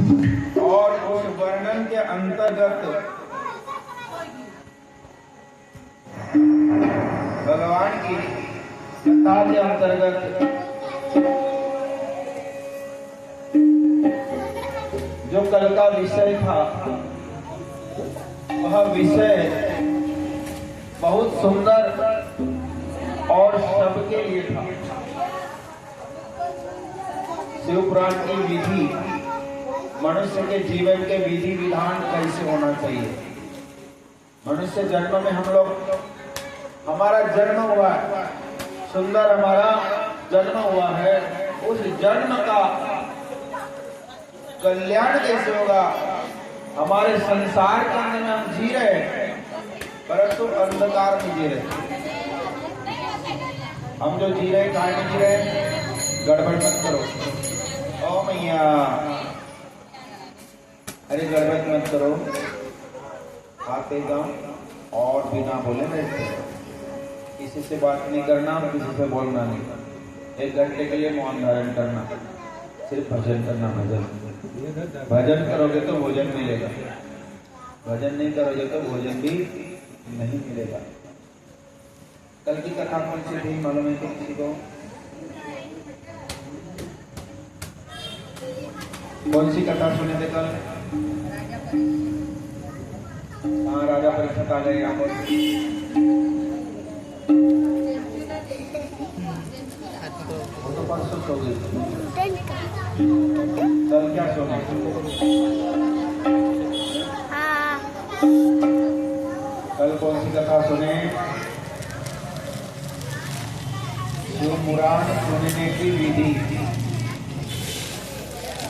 और उस वर्णन के अंतर्गत भगवान की कथा के अंतर्गत जो कल का विषय था, वह विषय बहुत सुंदर और सबके लिए था। शिव पुराण की विधि, मनुष्य के जीवन के विधि विधान कैसे होना चाहिए। मनुष्य जन्म में हम लोग, हमारा जन्म हुआ है, सुंदर हमारा जन्म हुआ है। उस जन्म का कल्याण कैसे होगा। हमारे संसार के अंदर में हम जी रहे हैं, परंतु अंधकार में जी रहे। हम जो जी रहे, कहाँ में जी रहे, गड़बड़ मत करो ओ मैया, अरे गड़बड़ मत करो। आते जाओ और बिना बोले बैठते, किसी से बात नहीं करना, किसी से बोलना नहीं। 1 घंटे के लिए मौन धारण करना, सिर्फ भजन करना। भजन करोगे तो भोजन मिलेगा, भजन नहीं करोगे तो भोजन भी नहीं मिलेगा। कल की कथा कौन सी थी मालूम है तो किसी को? कौन सी कथा सुने थे कल? हाँ, राजा परीक्षित आ गए यहाँ पर। वो तो परसों सो गई। कल क्या सुना? कल कौन सी कथा सुने? शिव पुराण सुनने की विधि,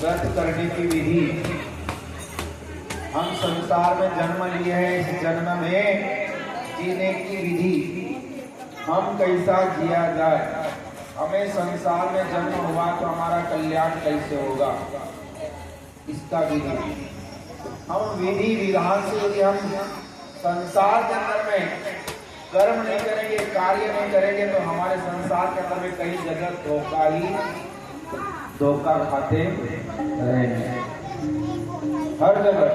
व्रत करने की विधि। हम संसार में जन्म लिए हैं, इस जन्म में जीने की विधि, हम कैसा जिया जाए। हमें संसार में जन्म हुआ तो हमारा कल्याण कैसे होगा, इसका विधि। हम विधि विधान से यदि हम संसार के अंदर में कर्म नहीं करेंगे, कार्य नहीं करेंगे, तो हमारे संसार के अंदर में कई जगह धोखा खाते रहेंगे, हर जगह।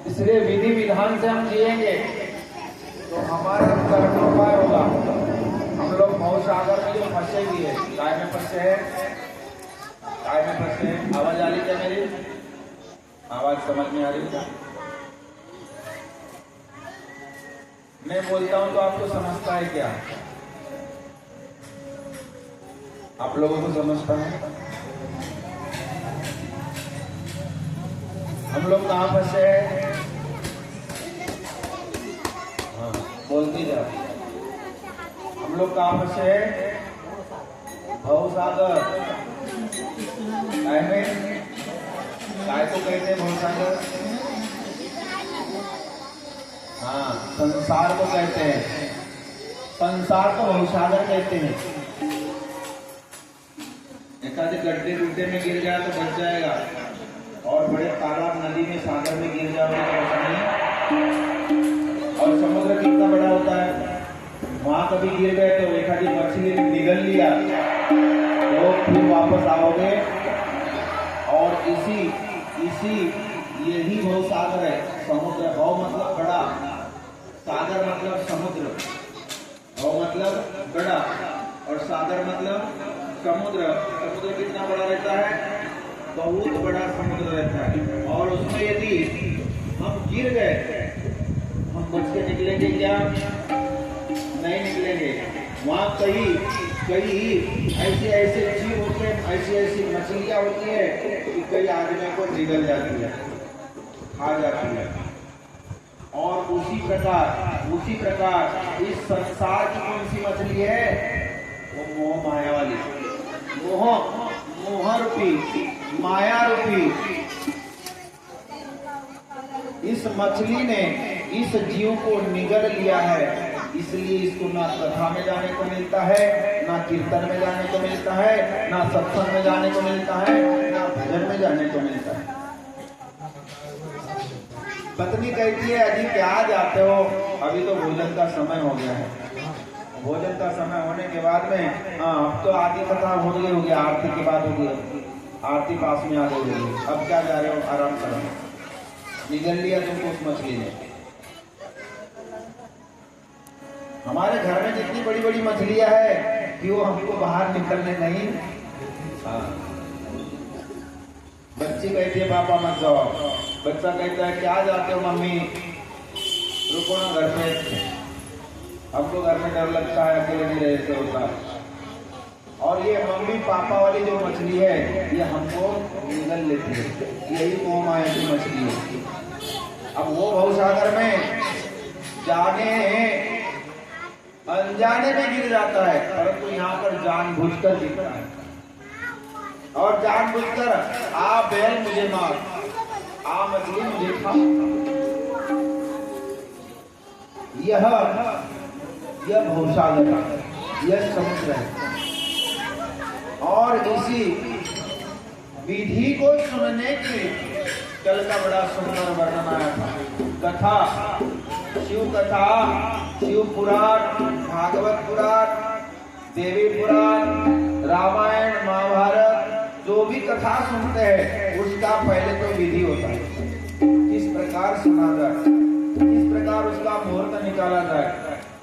इसलिए विधि विधान से हम जिएंगे तो हमारा कर्मोपाय होगा। हम लोग भवसागर में जो फंसे भी है, काय में फंसे हैं, काय में फंसे हैं। आवाज आ रही क्या मेरी? आवाज समझ में आ रही क्या? मैं बोलता हूं तो आपको समझता है क्या? आप लोगों को समझता है? हम लोग कहाँ फंसे हैं? हाँ, बोलते जाओ। हम लोग कहाँ फंसे हैं? भवसागर। काय में? काय को कहते हैं भवसागर? हाँ, संसार को कहते हैं। संसार को भवसागर कहते हैं। एकाधे गड्ढे गुड्ढे में गिर गया तो बच जाएगा, और बड़े तालाब नदी में सागर में गिर जाओगे तो ऐसा नहीं। और समुद्र कितना बड़ा होता है, वहां कभी गिर गए तो एक आधी मछली निगल लिया तो फिर वापस आओगे। और इसी यही भवसागर है। समुद्र, भव मतलब बड़ा, सागर मतलब समुद्र। भव मतलब बड़ा और सागर मतलब समुद्र। समुद्र कितना बड़ा रहता है? बहुत बड़ा समुद्र रहता है। और उसमें यदि हम गिर गए, हम बच के निकलेंगे क्या? नहीं निकलेंगे। वहाँ कई ऐसे जीव होते हैं, ऐसी मछलियाँ होती है कि कई आदमी को निगल जाती है, खा जाती है। और उसी प्रकार इस संसार की कौन सी मछली है? वो मोह माया वाली, मोह रूपी, माया रूपी। इस मछली ने इस जीव को निगल लिया है। इसलिए इसको ना कथा में जाने को मिलता है, ना कीर्तन में जाने को मिलता है, ना सत्संग में जाने को मिलता है, ना भजन में जाने को मिलता है। पत्नी कहती है, अजी क्या जाते हो, अभी तो भोजन का समय हो गया है। भोजन का समय होने के बाद में अब तो आधी कथा हो गई होगी, आरती के बाद होगी। आरती पास में आ गई होगी। अब क्या जा रहे हो, आराम करो, निगल लिया तुमको उस मछली ने। हमारे घर में जितनी बड़ी बड़ी मछलियां है कि वो हमको बाहर निकलने नहीं। हाँ, बच्ची कहती है पापा मत जाओ, बच्चा कहता है क्या जाते हो मम्मी, रुको ना घर पे, हमको घर में डर लगता है, अकेले नहीं रहते होता। और ये मम्मी पापा वाली जो मछली है ये हमको निगल लेती है, यही कौम आया की मछली है। अब वो भवसागर में जाने अनजाने में गिर जाता है, परंतु यहाँ पर जानबूझकर गिरता है और जानबूझकर आ बैल मुझे मार, आ मछली मुझे खा। यह भवसागर, यह समुद्र है। और इसी विधि को सुनने के लिए कल का बड़ा सुंदर वर्णन आया था। कथा, शिव कथा, शिव पुराण, भागवत पुराण, देवी पुराण, रामायण, महाभारत, जो भी कथा सुनते हैं उसका पहले तो विधि होता है, किस प्रकार सुना जाए, किस प्रकार उसका मुहूर्त निकाला जाए,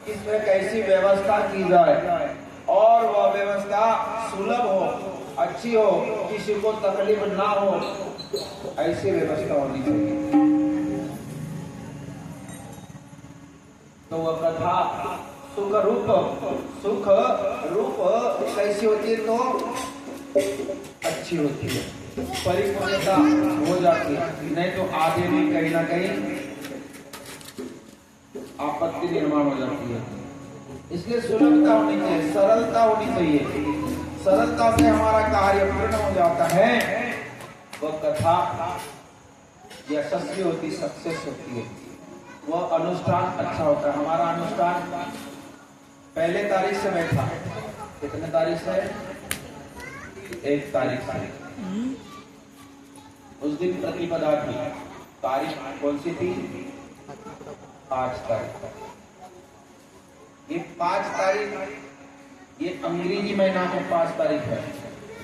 किस प्रकार कैसी व्यवस्था की जाए और वह व्यवस्था सुलभ हो, अच्छी हो, किसी को तकलीफ ना हो, ऐसी व्यवस्था होनी चाहिए। तो वह कथा सुख रूप कैसी होती है, तो अच्छी होती है, परिपूर्णता हो जाती है, नहीं तो आधे में कहीं ना कहीं आपत्ति निर्माण हो जाती है। इसलिए सुलभता होनी चाहिए, सरलता होनी चाहिए, सरलता से हमारा कार्य पूर्ण हो जाता है। वह कथा यशस्वी होती, सक्सेस होती है, वह अनुष्ठान अच्छा होता है। हमारा अनुष्ठान पहले तारीख से बैठा, कितने तारीख से, 1 तारीख से। उस दिन प्रतिपदा थी, तारीख कौन सी थी, 5 तारीख। ये 5 तारीख, ये अंग्रेजी महीना में 5 तारीख है,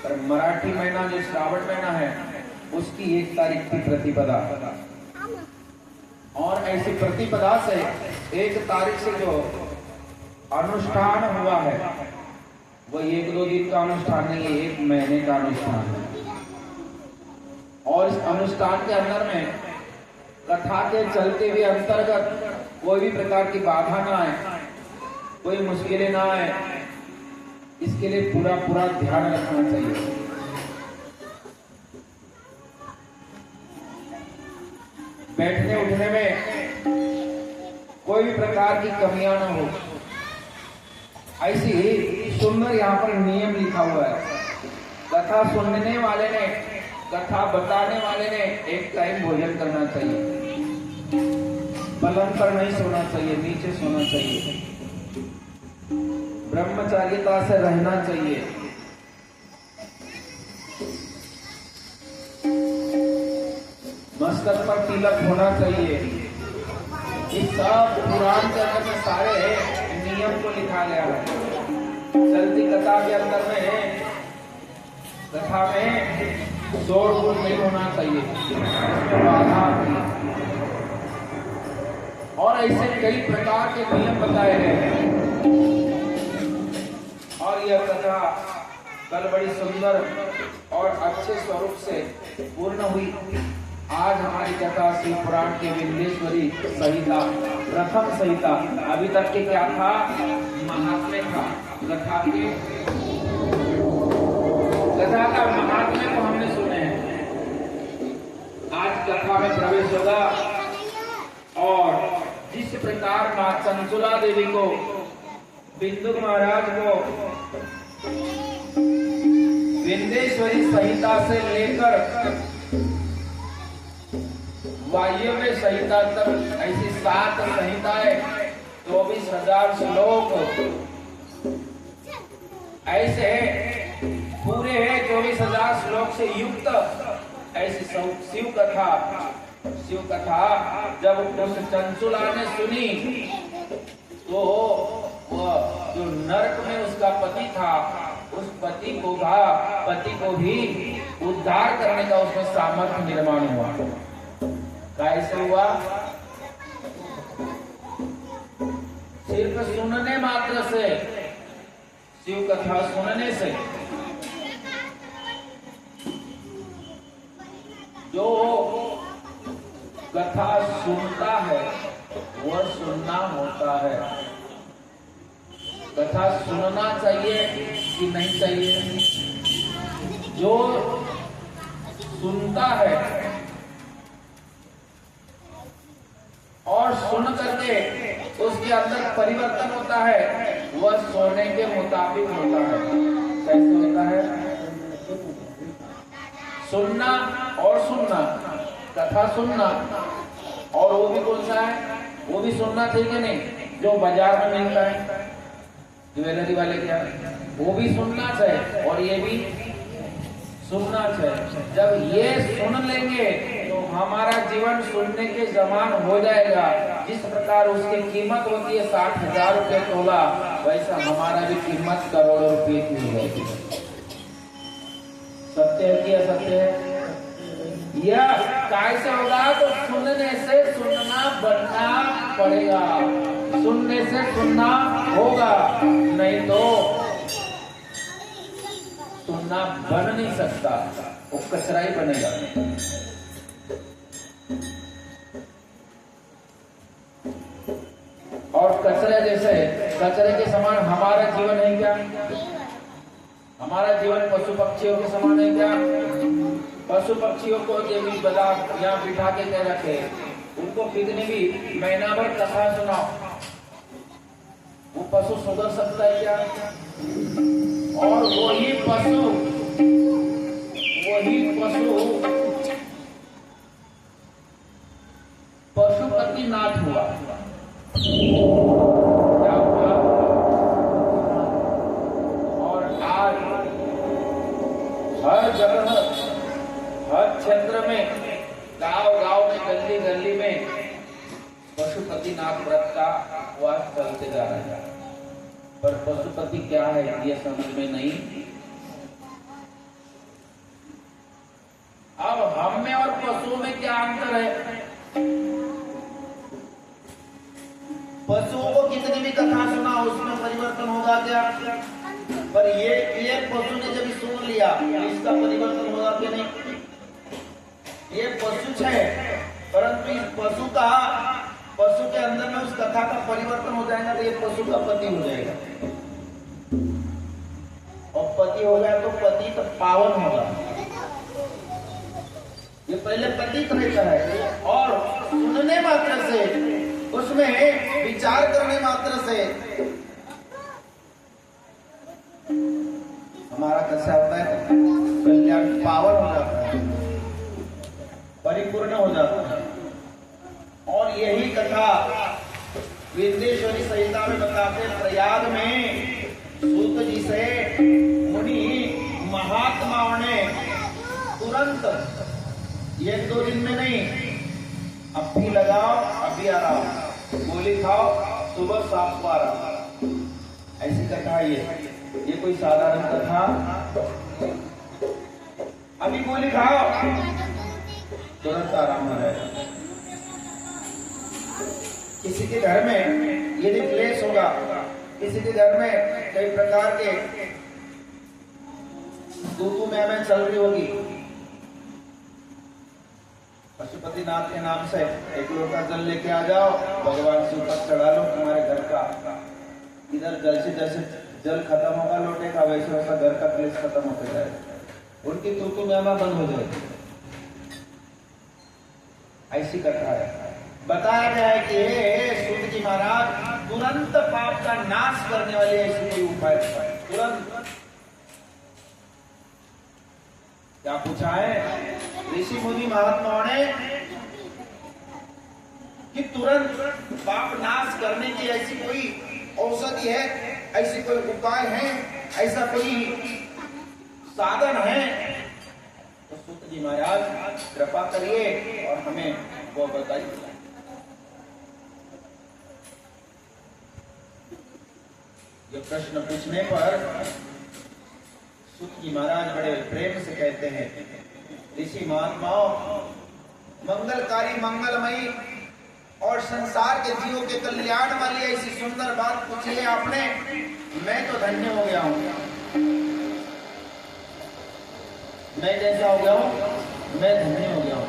पर मराठी महीना जो श्रावण महीना है उसकी 1 तारीख की प्रतिपदा। और ऐसी प्रतिपदा से 1 तारीख से जो अनुष्ठान हुआ है वह 1-2 दिन का अनुष्ठान नहीं है, 1 महीने का अनुष्ठान है। और इस अनुष्ठान के अंदर में कथा के चलते हुए अंतर्गत कोई भी प्रकार की बाधा ना आए, कोई मुश्किलें ना आए, इसके लिए पूरा ध्यान रखना चाहिए। बैठने उठने में कोई भी प्रकार की कमियां ना हो, ऐसी सुंदर यहाँ पर नियम लिखा हुआ है। कथा सुनने वाले ने, कथा बताने वाले ने 1 टाइम भोजन करना चाहिए, पलंग पर नहीं सोना चाहिए, नीचे सोना चाहिए, ब्रह्मचारिता से रहना चाहिए, मस्तक पर तिलक होना चाहिए। इस सब पुराण के अंदर में सारे नियम को लिखा गया है। चलती कथा के अंदर में, कथा में शोर नहीं होना चाहिए, इसमें बाधा आती। और ऐसे कई प्रकार के नियम बताए गए हैं। और यह कथा कल बड़ी सुंदर और अच्छे स्वरूप से पूर्ण हुई। आज हमारी कथा शिव पुराण के विंध्येश्वरी संहिता, प्रथम संहिता। अभी तक के क्या था, महात्म्य था, कथा का महात्म्य को हमने सुने हैं। आज कथा में प्रवेश होगा और जिस प्रकार मां चंचुला देवी को, बिंदु महाराज को विंध्येश्वरी संहिता से लेकर वायव्य संहिता तक ऐसी 7 संहिताएं, 24,000 श्लोक ऐसे पूरे हैं, 24,000 श्लोक से युक्त ऐसी शिव कथा जब उस चंचुला ने सुनी तो वह जो नरक में उसका पति था, उस पति को भी उद्धार करने का उसमें सामर्थ्य निर्माण हुआ। कैसे हुआ? सिर्फ सुनने मात्र से, शिव कथा सुनने से। जो कथा सुनता है वह सुनना होता है। कथा सुनना चाहिए कि नहीं चाहिए? जो सुनता है और सुन करके उसके अंदर परिवर्तन होता है, वह सोने के मुताबिक होता है। कैसे होता है? सुनना और सुनना, कथा सुनना, और वो भी कौन सा है? वो भी सुनना चाहिए नहीं जो बाजार में मिलता है, ज्वेलरी वाले क्या, वो भी सुनना चाहिए और ये भी सुनना चाहिए। जब ये सुन लेंगे तो हमारा जीवन सुनने के समान हो जाएगा। जिस प्रकार उसकी कीमत होती है 60,000 रुपये तोला, वैसा हमारा भी कीमत करोड़ों रुपये की हो जाएगी। सत्य है कि असत्य है? यह कैसे होगा? तो सुनने से सुनना बनना पड़ेगा, सुनने से सुनना होगा, नहीं तो सुनना बन नहीं सकता, वो कचरा ही बनेगा। और कचरे जैसे, कचरे के समान हमारा जीवन है क्या? हमारा जीवन पशु पक्षियों के समान है क्या? पशु पक्षियों को ये भी बता, यहाँ बिठा के कह रखे, उनको कितनी भी महीना भर कथा सुनाओ, वो पशु सुधर सकता है क्या? और वही पशु पशुपतिनाथ हुआ। क्या हुआ? और आज हर जगह, हर क्षेत्र में, गांव में, गली गली में पशुपतिनाथ व्रत का वास चलते जा रहा है। पर पशुपति क्या है ये समझ में नहीं। अब हम में और पशुओं में क्या अंतर है? पशुओं को कितनी भी कथा सुना उसमें परिवर्तन होगा क्या? पर ये पशु ने जब सुन लिया, इसका परिवर्तन होगा क्या? नहीं। ये पशु है, परंतु इस पशु के अंदर में उस कथा का परिवर्तन हो जाएगा तो ये पशु का पति हो जाएगा। और पति हो गया तो पति तो पावन होगा। ये पहले पतित रहता है, और सुनने मात्र से, उसमें विचार करने मात्र से हमारा कैसा होता है? कल्याण, पावन हो जाता है, परिपूर्ण हो जाता है। और यही कथा विद्येश्वरी संहिता में बताते, प्रयाग में सूत जी से मुनि महात्माओं ने तुरंत 1-2 दिन में नहीं, अभी लगाओ अभी आराम, गोली खाओ सुबह शाम को आराम, ऐसी कथा है ये कोई साधारण कथा? अभी गोली खाओ तुरंत आराम हो जाएगा। किसी के घर में यदि क्लेश होगा, किसी के घर में कई प्रकार के तू में चल रही होगी, पशुपतिनाथ के नाम से 1 लोटा जल लेके आ जाओ, भगवान से ऊपर चढ़ा लो, तुम्हारे घर का इधर जल से जैसे जल खत्म होगा लोटे का, वैसे वैसा घर का क्लेश खत्म होते जाएगा, उनकी तू में बंद हो जाएगी। ऐसी कथा है। बताया गया है कि सूत जी महाराज तुरंत पाप का नाश करने वाले ऐसे कोई उपाय तुरंत। क्या पूछा है ऋषि मुनि महात्माओं ने कि तुरंत पाप नाश करने की ऐसी कोई औषधि है, ऐसी कोई उपाय है, ऐसा कोई साधन है? तो सूत जी महाराज कृपा करिए और हमें वो बताइए। ये प्रश्न पूछने पर सूत जी महाराज बड़े प्रेम से कहते हैं, ऋषि महात्माओं, मंगलकारी मंगलमयी और संसार के जीवों के कल्याण वाली ऐसी सुंदर बात पूछी है आपने, मैं तो धन्य हो गया हूं। मैं जैसा हो गया हूं, मैं धन्य हो गया हूं।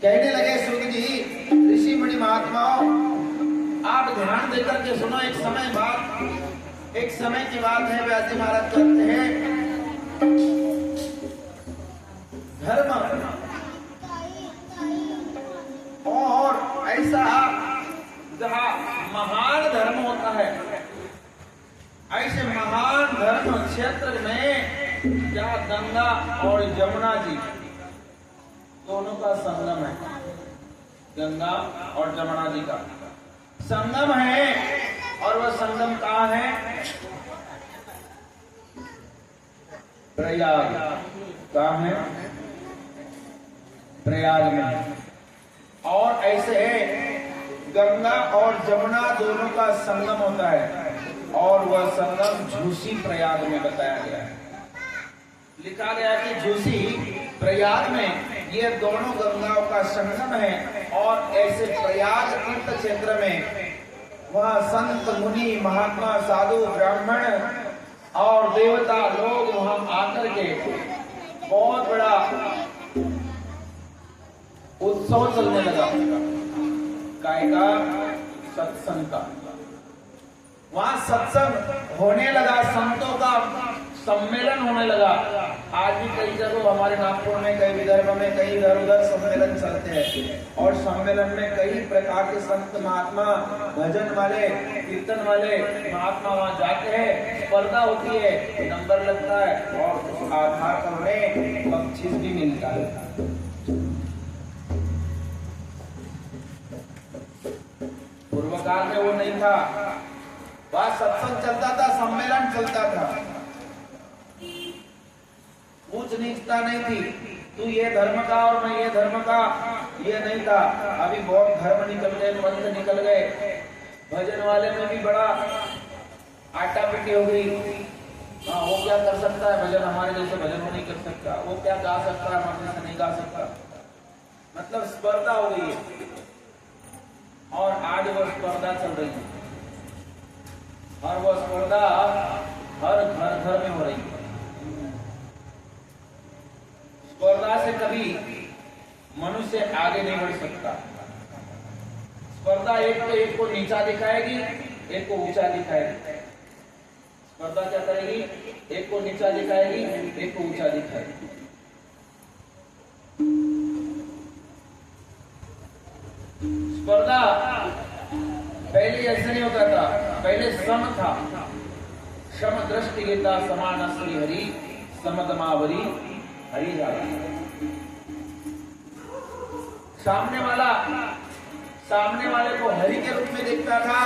कहने लगे सूत जी, ऋषि मुनि महात्माओं, आप ध्यान देकर के सुनो। एक समय की बात है, व्यास महाराज कहते हैं, धर्म और ऐसा जहां महान धर्म होता है, ऐसे महान धर्म क्षेत्र में जहां गंगा और जमुना जी दोनों का संगम है, गंगा और जमुना जी का संगम है, और वह संगम कहाँ है? प्रयाग। कहाँ है? प्रयाग में। और ऐसे गंगा और जमुना दोनों का संगम होता है, और वह संगम झूसी प्रयाग में बताया गया है। लिखा गया कि झूसी प्रयाग में ये दोनों गंगाओं का संगम है, और ऐसे प्रयाग तीर्थ क्षेत्र में वह संत मुनि महात्मा साधु ब्राह्मण और देवता लोग वहां आकर के बहुत बड़ा उत्सव चलने लगा, काय का? सत्संग का। वहां सत्संग होने लगा, संतों का सम्मेलन होने लगा। आज भी कई जगह हमारे नागपुर में, कई विदर्भ में, कई इधर उधर सम्मेलन चलते हैं, और सम्मेलन में कई प्रकार के संत महात्मा, भजन वाले, कीर्तन वाले महात्मा वहां जाते हैं, स्पर्धा होती है, नंबर लगता है, और उस आधार पर उन्हें बख्शीश भी मिलता है। पूर्व काल में वो नहीं था, वहां सत्संग चलता था, सम्मेलन चलता था, ऊंच नीचता नहीं थी, तू ये धर्म का और मैं ये धर्म का, ये नहीं था। अभी बहुत धर्म निकल गए, पंथ निकल गए, भजन वाले में भी बड़ा आटा पिटी हो गई। वो क्या कर सकता है भजन, हमारे जैसे भजन वो नहीं कर सकता, वो क्या गा सकता है, हमारे जैसे नहीं गा सकता, मतलब स्पर्धा हो गई है। और आज वो स्पर्धा चल रही है, और वो स्पर्धा हर घर में हो रही है। स्पर्धा से कभी मनुष्य आगे नहीं बढ़ सकता। स्पर्धा एक को नीचा दिखाएगी, एक को ऊंचा दिखाएगी। स्पर्धा क्या करेगी? एक को नीचा दिखाएगी, एक को ऊंचा दिखाएगी। स्पर्धा पहले ऐसे नहीं होता था, पहले सम था। सम दृष्टि गीता समान श्री हरि समदमावरी हरि जाता। सामने वाले को हरि के रूप में देखता था,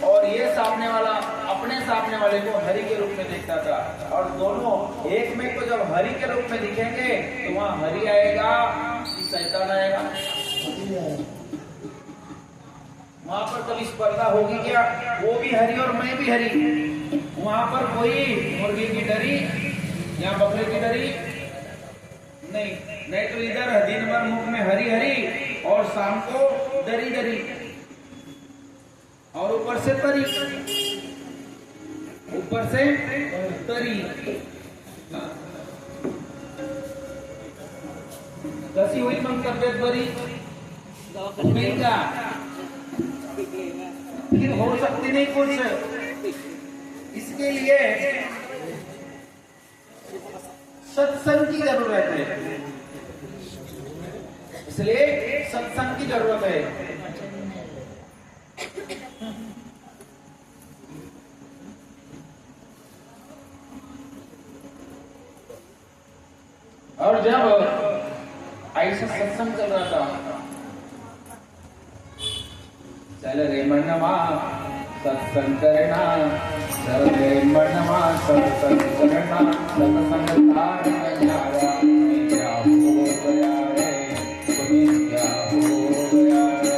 और ये सामने वाला अपने सामने वाले को हरि के रूप में देखता था। और दोनों एक में को जब हरि के रूप में दिखेंगे तो वहां हरि आएगा कि शैतान आएगा? वहां पर कभी स्पर्धा होगी क्या? वो भी हरि और मैं भी हरि। वहां पर कोई मुर्गी की डरी या बकरे की डरी नहीं तो इधर दिन भर मुख में हरी हरी, और शाम को डरी डरी, और ऊपर से तरी, ऊपर से तरी। कसी हुई मग तबियत बरी मिलगा, फिर हो सकती नहीं कुछ। इसके लिए सत्संग की जरूरत है, इसलिए सत्संग की जरूरत है। और जब ऐसा सत्संग चल रहा था, चल रे मनवा सत्संग करना, चल रे मनवा सत्संग करना, सत्संग तारण न्यारा, क्या हो गया रे, तुम्हें क्या हो गया रे,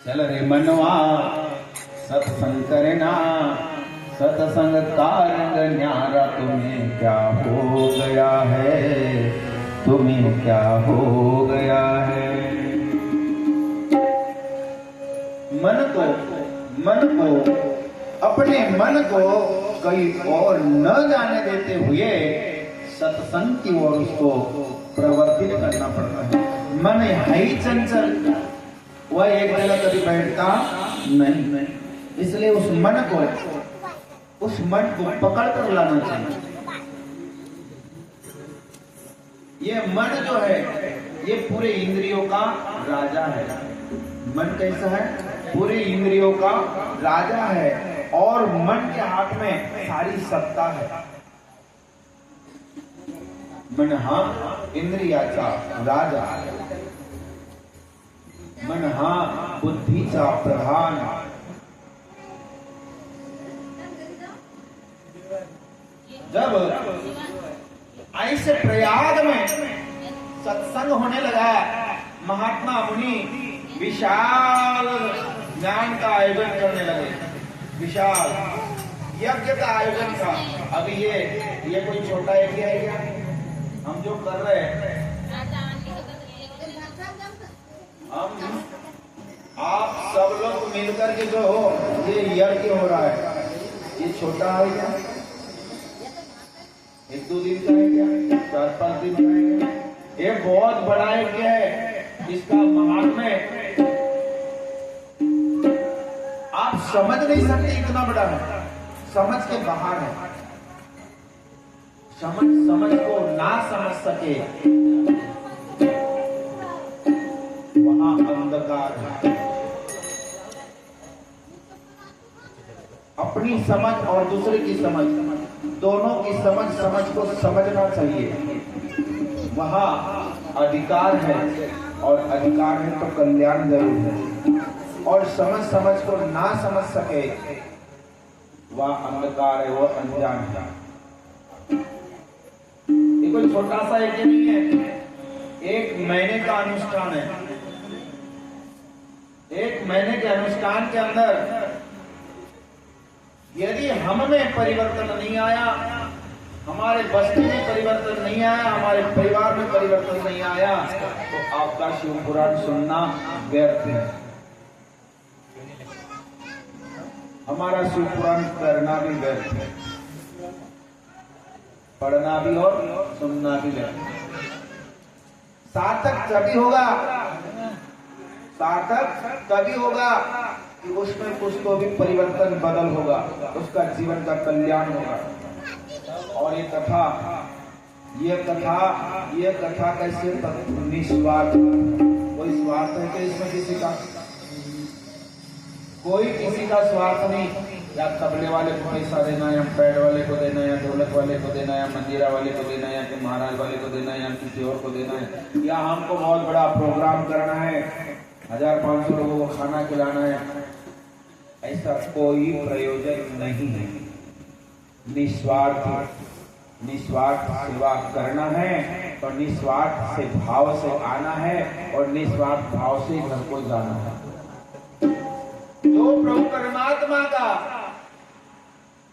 चल रे मनवा सत्संग करना, सत्संग का रंग न्यारा, तुम्हें क्या हो गया है, तुम्हें क्या हो गया है। मन को अपने मन को कहीं और न जाने देते हुए सत्संग की ओर उसको प्रवर्तित करना पड़ता है। मन है ही चंचल, वह एक जगह कभी बैठता नहीं, इसलिए उस मन को पकड़ कर लाना चाहिए। ये मन जो है ये पूरे इंद्रियों का राजा है। मन कैसा है? पूरे इंद्रियों का राजा है और मन के हाथ में सारी सत्ता है। मन हा इंद्रियाचा राजा, मन हा बुद्धीचा प्रधान। जब ऐसे प्रयाग में सत्संग होने लगा, महात्मा मुनि विशाल ज्ञान का आयोजन करने लगे, विशाल यज्ञ का आयोजन का। अभी ये कोई छोटा यज्ञ है क्या हम जो कर रहे हैं? हम आप सब लोग मिलकर के जो ये यज्ञ हो रहा है, ये छोटा है क्या? 1-2 दिन का है क्या? 4-5 दिन का है क्या? ये बहुत बड़ा यज्ञ है। इसका महात्म्य आप समझ नहीं सकते, इतना बड़ा है, समझ के बाहर है। समझ को ना समझ सके वहां अंधकार है। अपनी समझ और दूसरे की समझ, दोनों की समझ को समझना चाहिए। वहां अधिकार है और अधिकार है तो कल्याण जरूर है। और समझ को ना समझ सके वह अंधकार है, वह अनजान है। ये कोई छोटा सा यज्ञ नहीं है, 1 महीने का अनुष्ठान है। 1 महीने के अनुष्ठान के अंदर यदि हम में परिवर्तन नहीं आया, हमारे बस्ती में परिवर्तन नहीं आया, हमारे परिवार में परिवर्तन नहीं आया, तो आपका शिव पुराण सुनना व्यर्थ है। हमारा शिव पुराण करना भी व्यर्थ है, पढ़ना भी और सुनना भी व्यर्थ। सार्थक तभी होगा कि उसमें कुछ तो भी परिवर्तन बदल होगा, उसका जीवन का कल्याण होगा। और ये कथा कैसे? निस्वार्थ। कोई स्वार्थ है क्या इसमें? किसी का कोई किसी का स्वार्थ नहीं। या तबले वाले को पैसा देना, या पैड वाले को देना, या ढोलक वाले को देना, या मंजीरा वाले को देना, या कि महाराज वाले को देना, या किसी और को देना है, या हमको बहुत बड़ा प्रोग्राम करना है, 1500 लोगों को खाना खिलाना है, ऐसा कोई प्रयोजन नहीं है। निस्वार्थ सेवा करना है तो निस्वार्थ से भाव से आना है और निस्वार्थ भाव से घर को जाना है। जो प्रभु परमात्मा का,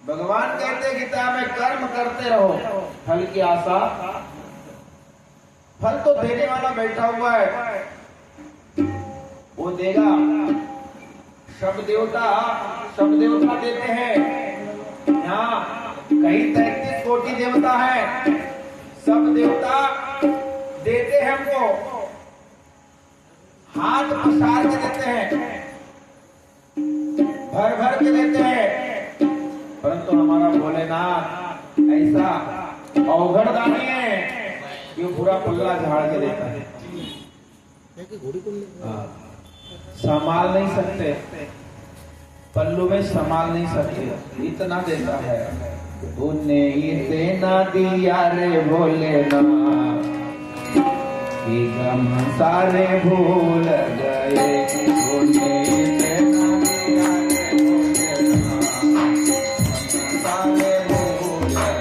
भगवान कहते गीता में, कर्म करते रहो, फल की आशा, फल तो देने वाला बैठा हुआ है, वो देगा। सब देवता देते हैं। यहाँ कहीं 33 कोटि देवता है, सब देवता देते हैं हमको, हाथ पसार के देते हैं, भर के देते हैं। परंतु हमारा भोलेनाथ ऐसा अवघड़दानी है कि पूरा पल्ला झाड़ के देता है। संभाल नहीं सकते, पल्लू में संभाल नहीं सकते, इतना देता है। तूने इतना दिया रे भोलेनाथ कि गम सारे भूल गए। तूने इतना दिया रे भोलेनाथ, सारे भूल गए।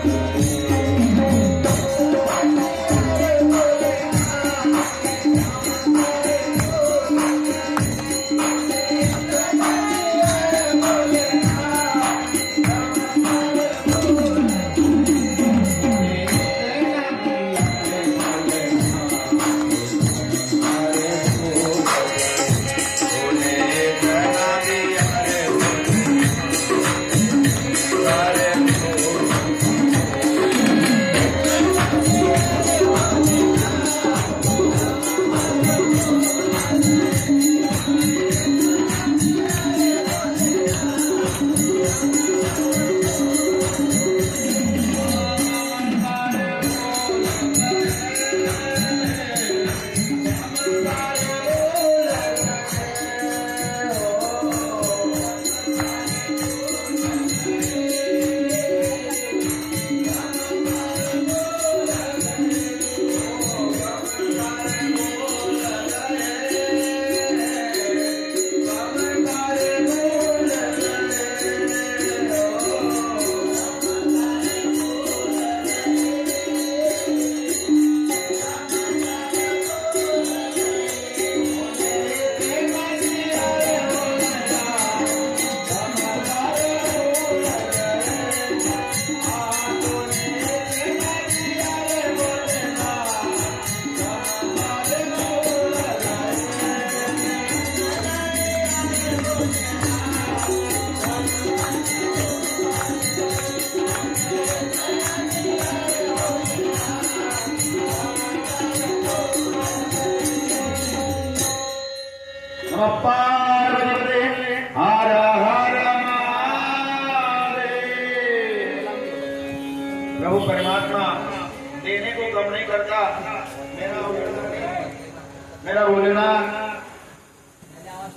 भोलेनाथ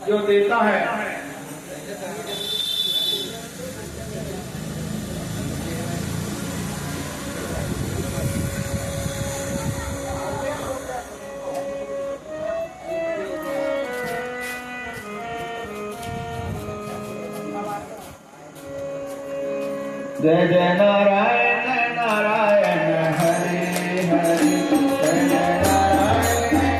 जो देता है। जय जय नारायण नारायण हरे हरे, जय जय नारायण नारायण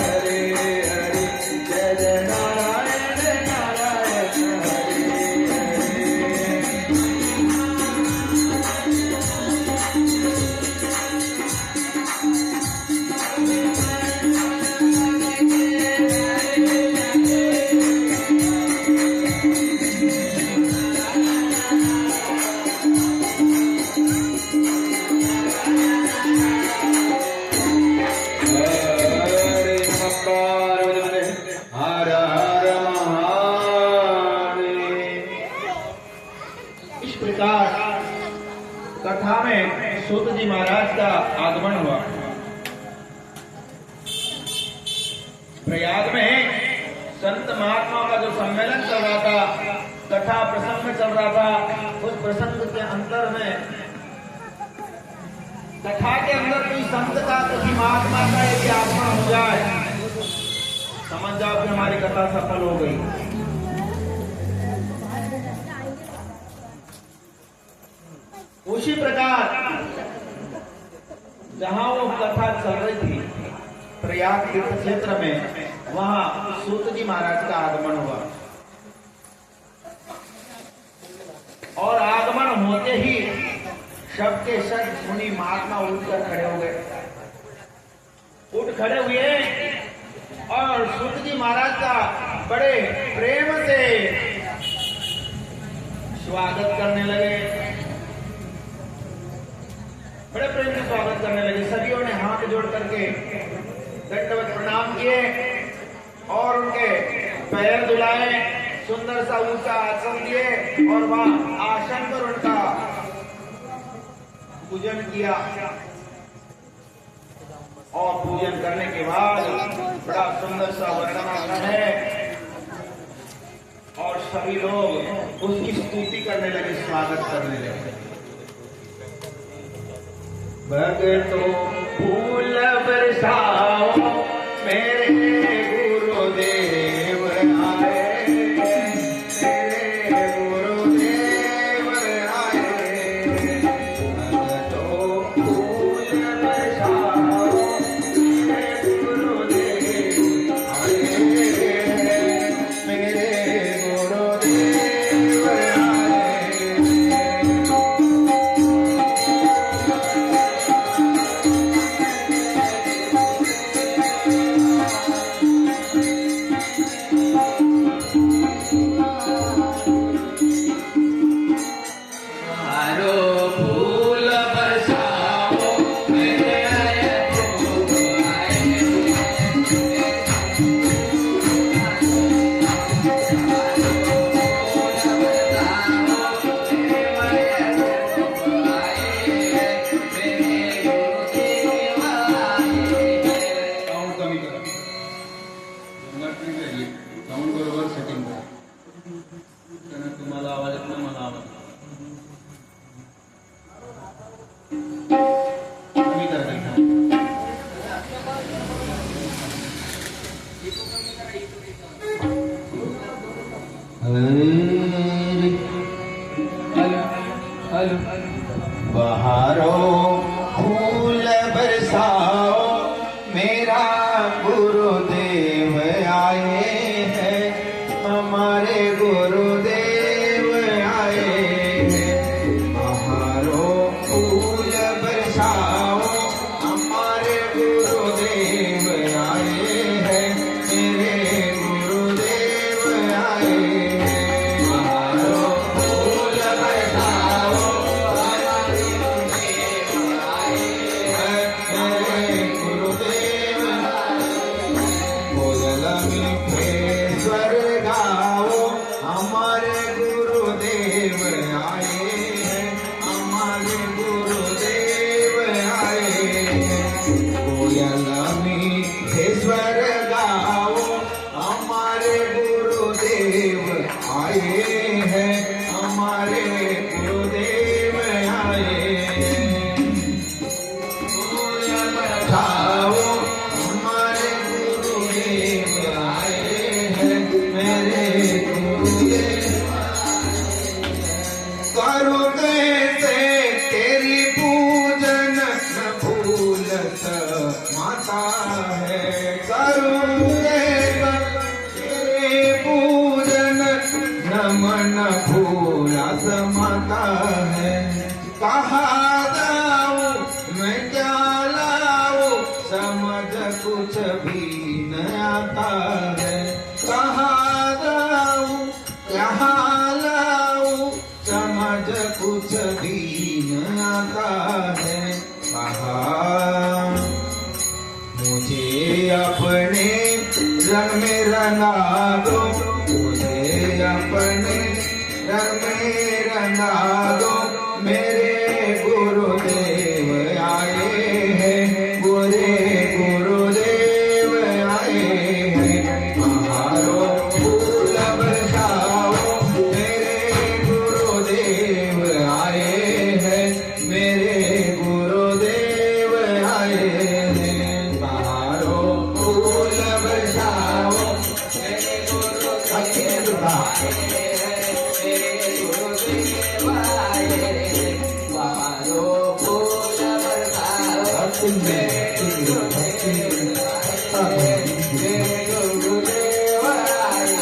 हरे हरे। कथा में सूत जी महाराज का आगमन हुआ। प्रयाग में संत महात्माओं का जो सम्मेलन चल रहा था, कथा प्रसंग चल रहा था, उस प्रसंग के अंतर में कथा के अंदर कोई संत का किसी महात्मा का यदि आगमन हो जाए, समझ जाओ कि हमारी कथा सफल हो गई। उसी प्रकार जहां वो कथा चल रही थी प्रयाग तीर्थ क्षेत्र में, वहां सूत जी महाराज का आगमन हुआ और आगमन होते ही सबके सब मुनि महात्मा उठकर खड़े हो गए। उठ खड़े हुए और सूत जी महाराज का बड़े प्रेम से स्वागत करने लगे, बड़े प्रेम से स्वागत करने लगे। सभी ने हाथ जोड़ करके दंडवत प्रणाम किए और उनके पैर धुलाए, सुंदर सा ऊंचा आसन दिए और वहां आसन पर उनका पूजन किया। और पूजन करने के बाद बड़ा सुंदर सा वर्णन है और सभी लोग उसकी स्तुति करने लगे, स्वागत करने लगे। भगतों फूल बरसाओ मेरे गुरुदेव आए, मेरे गुरुदेव आए। भगतों फूल बरसाओ मेरे गुरुदेव आए, मेरे गुरुदेव आए। हेलो बहारो फूल बरसाओ मेरा गुरुदेव आए हैं हमारे गुरुदेव आए हैं बहारो फूल बरसाओ हमारे गुरुदेव आए हैं मेरे गुरुदेव आए हैं बहारो फूल बरसाओ हमारे गुरुदेव आए हैं हमारे गुरुदेव आए हैं कोयल मीठेश्वर गाओ हमारे गुरुदेव आए हैं हमारे गुरुदेव आए हैं गाओ हमारे गुरुदेव आए हैं मेरे करो कैसे तेरी पूजन न भूलत माता है करो तेरे पूजन न मन भूलत माता है कहा जाऊं मैं क्या लाऊं समझ कुछ भी न आता है कहा जाऊं क्या लाऊं समझ कुछ भी न आता है कहा मुझे अपने रंग में रंगा दो मुझे अपने रंग में रंगा दो मेरे गुरुदेव आए हैं गोरे गुरुदेव आए हैं बहारो फूल बरसाओ मेरे गुरुदेव आए हैं मेरे गुरुदेव आए हैं बहारो फूल बरसाओ मेरे गुरुदेव आए मेरे गुरुदेव आए बहारो फूल बरसाओ मेरे गुरुदेव आए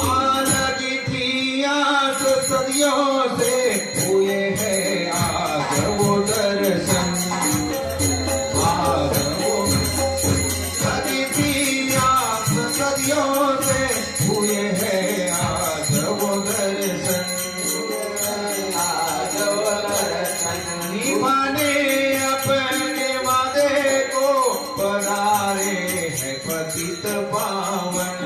आलगी थी आस सदियों से हुए हैं आज वो दर्शन आज वो लगी थी आस सदियों से हुए हैं आज वो दर्शन आज वो दर्शन निभाने अपने वादे को पधारे है पतित पावन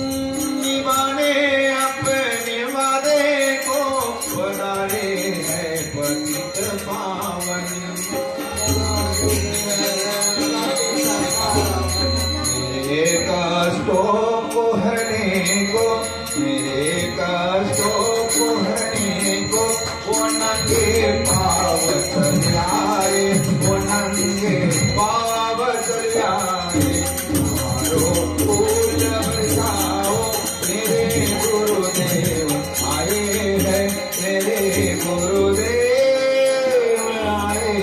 निभाने अपने वादे को पधारे है पतित पावन मेरे कष्टों को हरने को मेरे कष्टों को हरने को वो नंगे पाव चले आए वो नंगे पाव चले आए मारो फूल बरसाओ मेरे गुरुदेव आए हैं मेरे गुरुदेव आए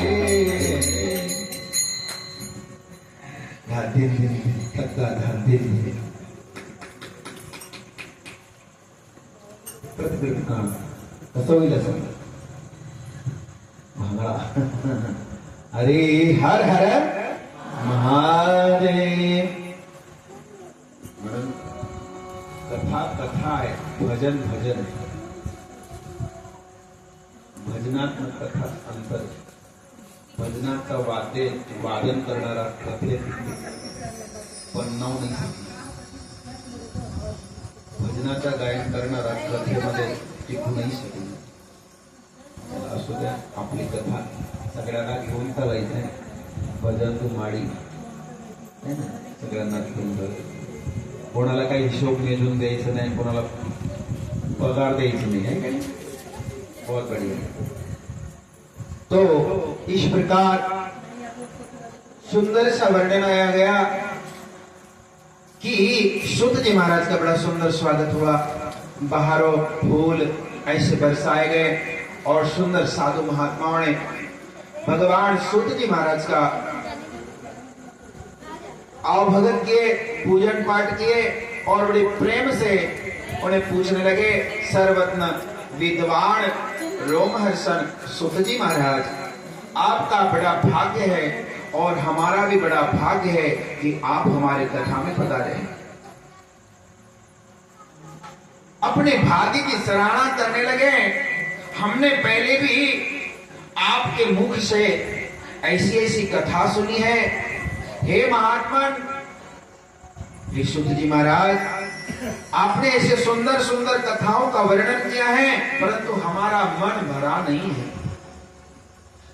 ध्यान दिन कसं होईल असं भांगडा अरे हर हर महादेव म्हणून कथा कथा आहे भजन भजन भजनात्मक कथा अंतर भजनाचा वादन करणारा कथेत पन्नाव नाही भजनाचा गायन करणारा कथेमध्ये टिकू नाही शकतो असू द्या आपली कथा सगळ्यांना घेऊन चालायचं भजन तू माडी सगळ्यांना घेऊन जायचं कोणाला काही हिशोब मेजून द्यायचं नाही कोणाला पगार द्यायची नहीं है बहुत बढ़िया। तो इस प्रकार सुंदर सा वर्णन आया गया कि सूत जी महाराज का बड़ा सुंदर स्वागत हुआ। बाहरों फूल ऐसे बरसाए गए और सुंदर साधु महात्माओं ने भगवान सूत जी महाराज का आवभगत किए, पूजन पाठ किए और बड़े प्रेम से उन्हें पूछने लगे, सर्वरत्न विद्वान रोमहर्षण सूत जी महाराज, आपका बड़ा भाग्य है और हमारा भी बड़ा भाग्य है कि आप हमारे कथा में पधारे। अपने भाग्य की सराहना करने लगे। हमने पहले भी आपके मुख से ऐसी ऐसी कथा सुनी है। हे महात्मन, सूत जी महाराज, आपने ऐसे सुंदर सुंदर कथाओं का वर्णन किया है, परंतु हमारा मन भरा नहीं है।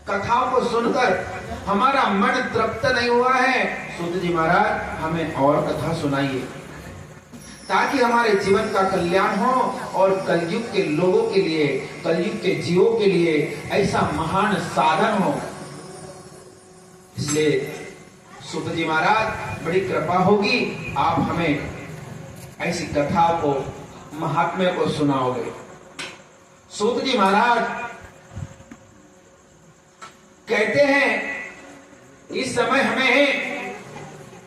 कथाओं को सुनकर हमारा मन तृप्त नहीं हुआ है। सूत जी महाराज, हमें और कथा सुनाइए ताकि हमारे जीवन का कल्याण हो और कलयुग के लोगों के लिए, कलयुग के जीवों के लिए ऐसा महान साधन हो। इसलिए सूत जी महाराज, बड़ी कृपा होगी, आप हमें ऐसी कथा को, महात्म्य को सुनाओगे। सूत जी महाराज कहते हैं, इस समय हमें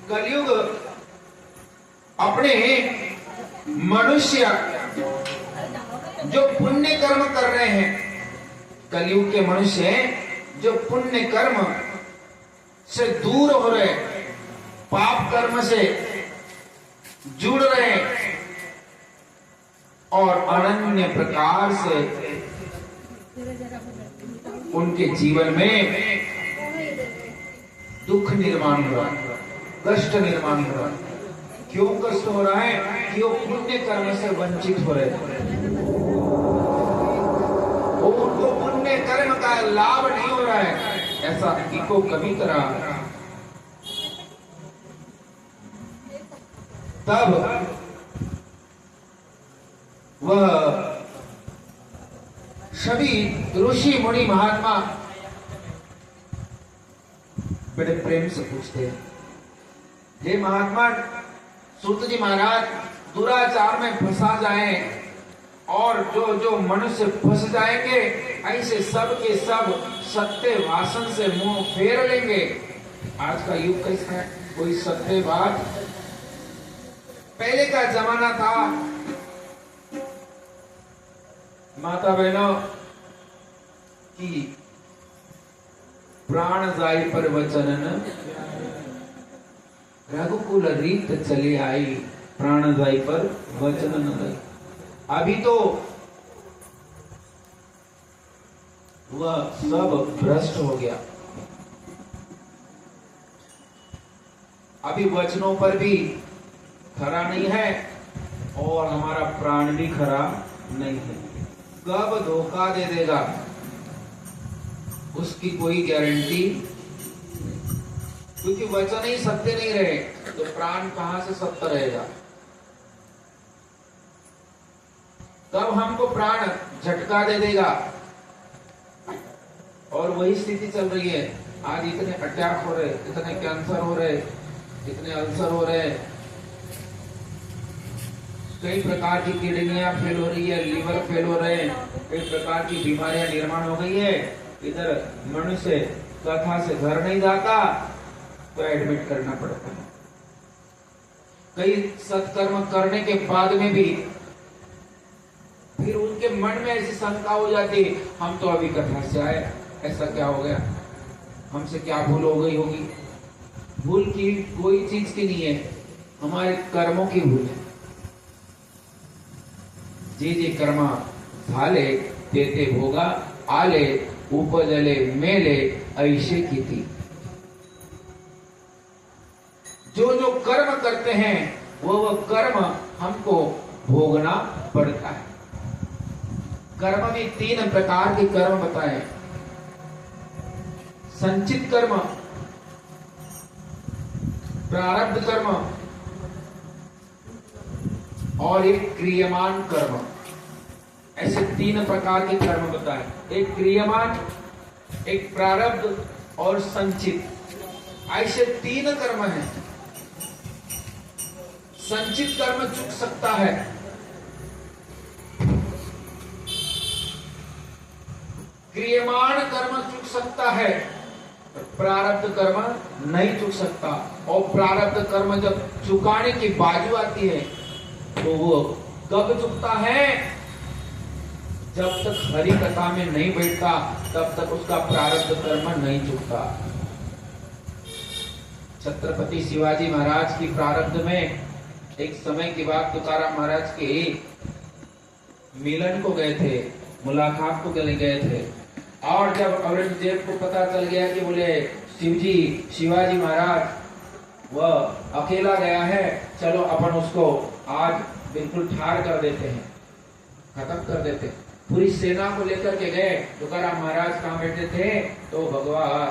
कलयुग अपने मनुष्य जो पुण्य कर्म कर रहे हैं, कलयुग के मनुष्य जो पुण्य कर्म से दूर हो रहे, पाप कर्म से जुड़ रहे और अनन्य प्रकार से उनके जीवन में दुख निर्माण हो रहा है, कष्ट निर्माण हो रहा है। क्यों कष्ट हो रहा है? कि वो पुण्य कर्म से वंचित हो रहे हैं, उनको पुण्य कर्म का लाभ नहीं हो रहा है। ऐसा इको कभी करा, तब वह सभी ऋषि मुनि महात्मा बड़े प्रेम से पूछते हैं, हे महात्मा, सूत जी महाराज दुराचार में फंसा जाए और जो जो मनुष्य फंस जाएंगे, ऐसे सब के सब सत्य भाषण से मुंह फेर लेंगे। आज का युग कैसा है? कोई सत्य बात, पहले का जमाना था माता बहनों की प्राण जाई पर वचनन, रघुकुल रीत चली आई, प्राण जाई पर वचन न गई। अभी तो वह सब भ्रष्ट हो गया। अभी वचनों पर भी खरा नहीं है और हमारा प्राण भी खरा नहीं है। कब धोखा दे देगा उसकी कोई गारंटी, क्योंकि वचन ही सत्य नहीं रहे तो प्राण कहां से सत्य रहेगा। तब हमको प्राण झटका दे देगा और वही स्थिति चल रही है। आज इतने अटैक हो रहे, इतने कैंसर हो रहे, इतने अल्सर हो रहे, कई प्रकार की किडनियां फेल हो रही है, लीवर फेल हो रहे हैं, कई प्रकार की बीमारियां निर्माण हो गई है। इधर मनुष्य कथा से घर नहीं जाता तो एडमिट करना पड़ता है। कई सत्कर्म करने के बाद में भी फिर उनके मन में ऐसी शंका हो जाती, हम तो अभी कथा से आए, ऐसा क्या हो गया, हमसे क्या भूल हो गई होगी। भूल की कोई चीज की नहीं है, हमारे कर्मों की भूल है। जे कर्मा झाले तेते भोगा आले, उपजले मेले ऐसे की थी। जो जो कर्म करते हैं वो कर्म हमको भोगना पड़ता है। कर्म भी 3 प्रकार के कर्म बताए, संचित कर्म, प्रारब्ध कर्म और एक क्रियमान कर्म। ऐसे 3 प्रकार के कर्म बताए, एक क्रियमान, एक प्रारब्ध और संचित। ऐसे 3 कर्म हैं। संचित कर्म चुक सकता है, क्रियमाण कर्म चुक सकता है, प्रारब्ध कर्म नहीं चुक सकता। और प्रारब्ध कर्म जब चुकाने की बाजू आती है तो वो कब चुकता है? जब तक हरि कथा में नहीं बैठता तब तक उसका प्रारब्ध कर्म नहीं चुकता। छत्रपति शिवाजी महाराज की प्रारब्ध में एक समय की बात, तुकाराम महाराज के मिलन को गए थे, मुलाकात को गए थे। और जब औरंगजेब को पता चल गया कि बोले शिवाजी महाराज वह अकेला गया है, चलो अपन उसको आज बिल्कुल ठार कर देते हैं, खत्म कर देते हैं। पूरी सेना को लेकर के गए। तुकाराम महाराज कहाँ बैठे थे? तो भगवान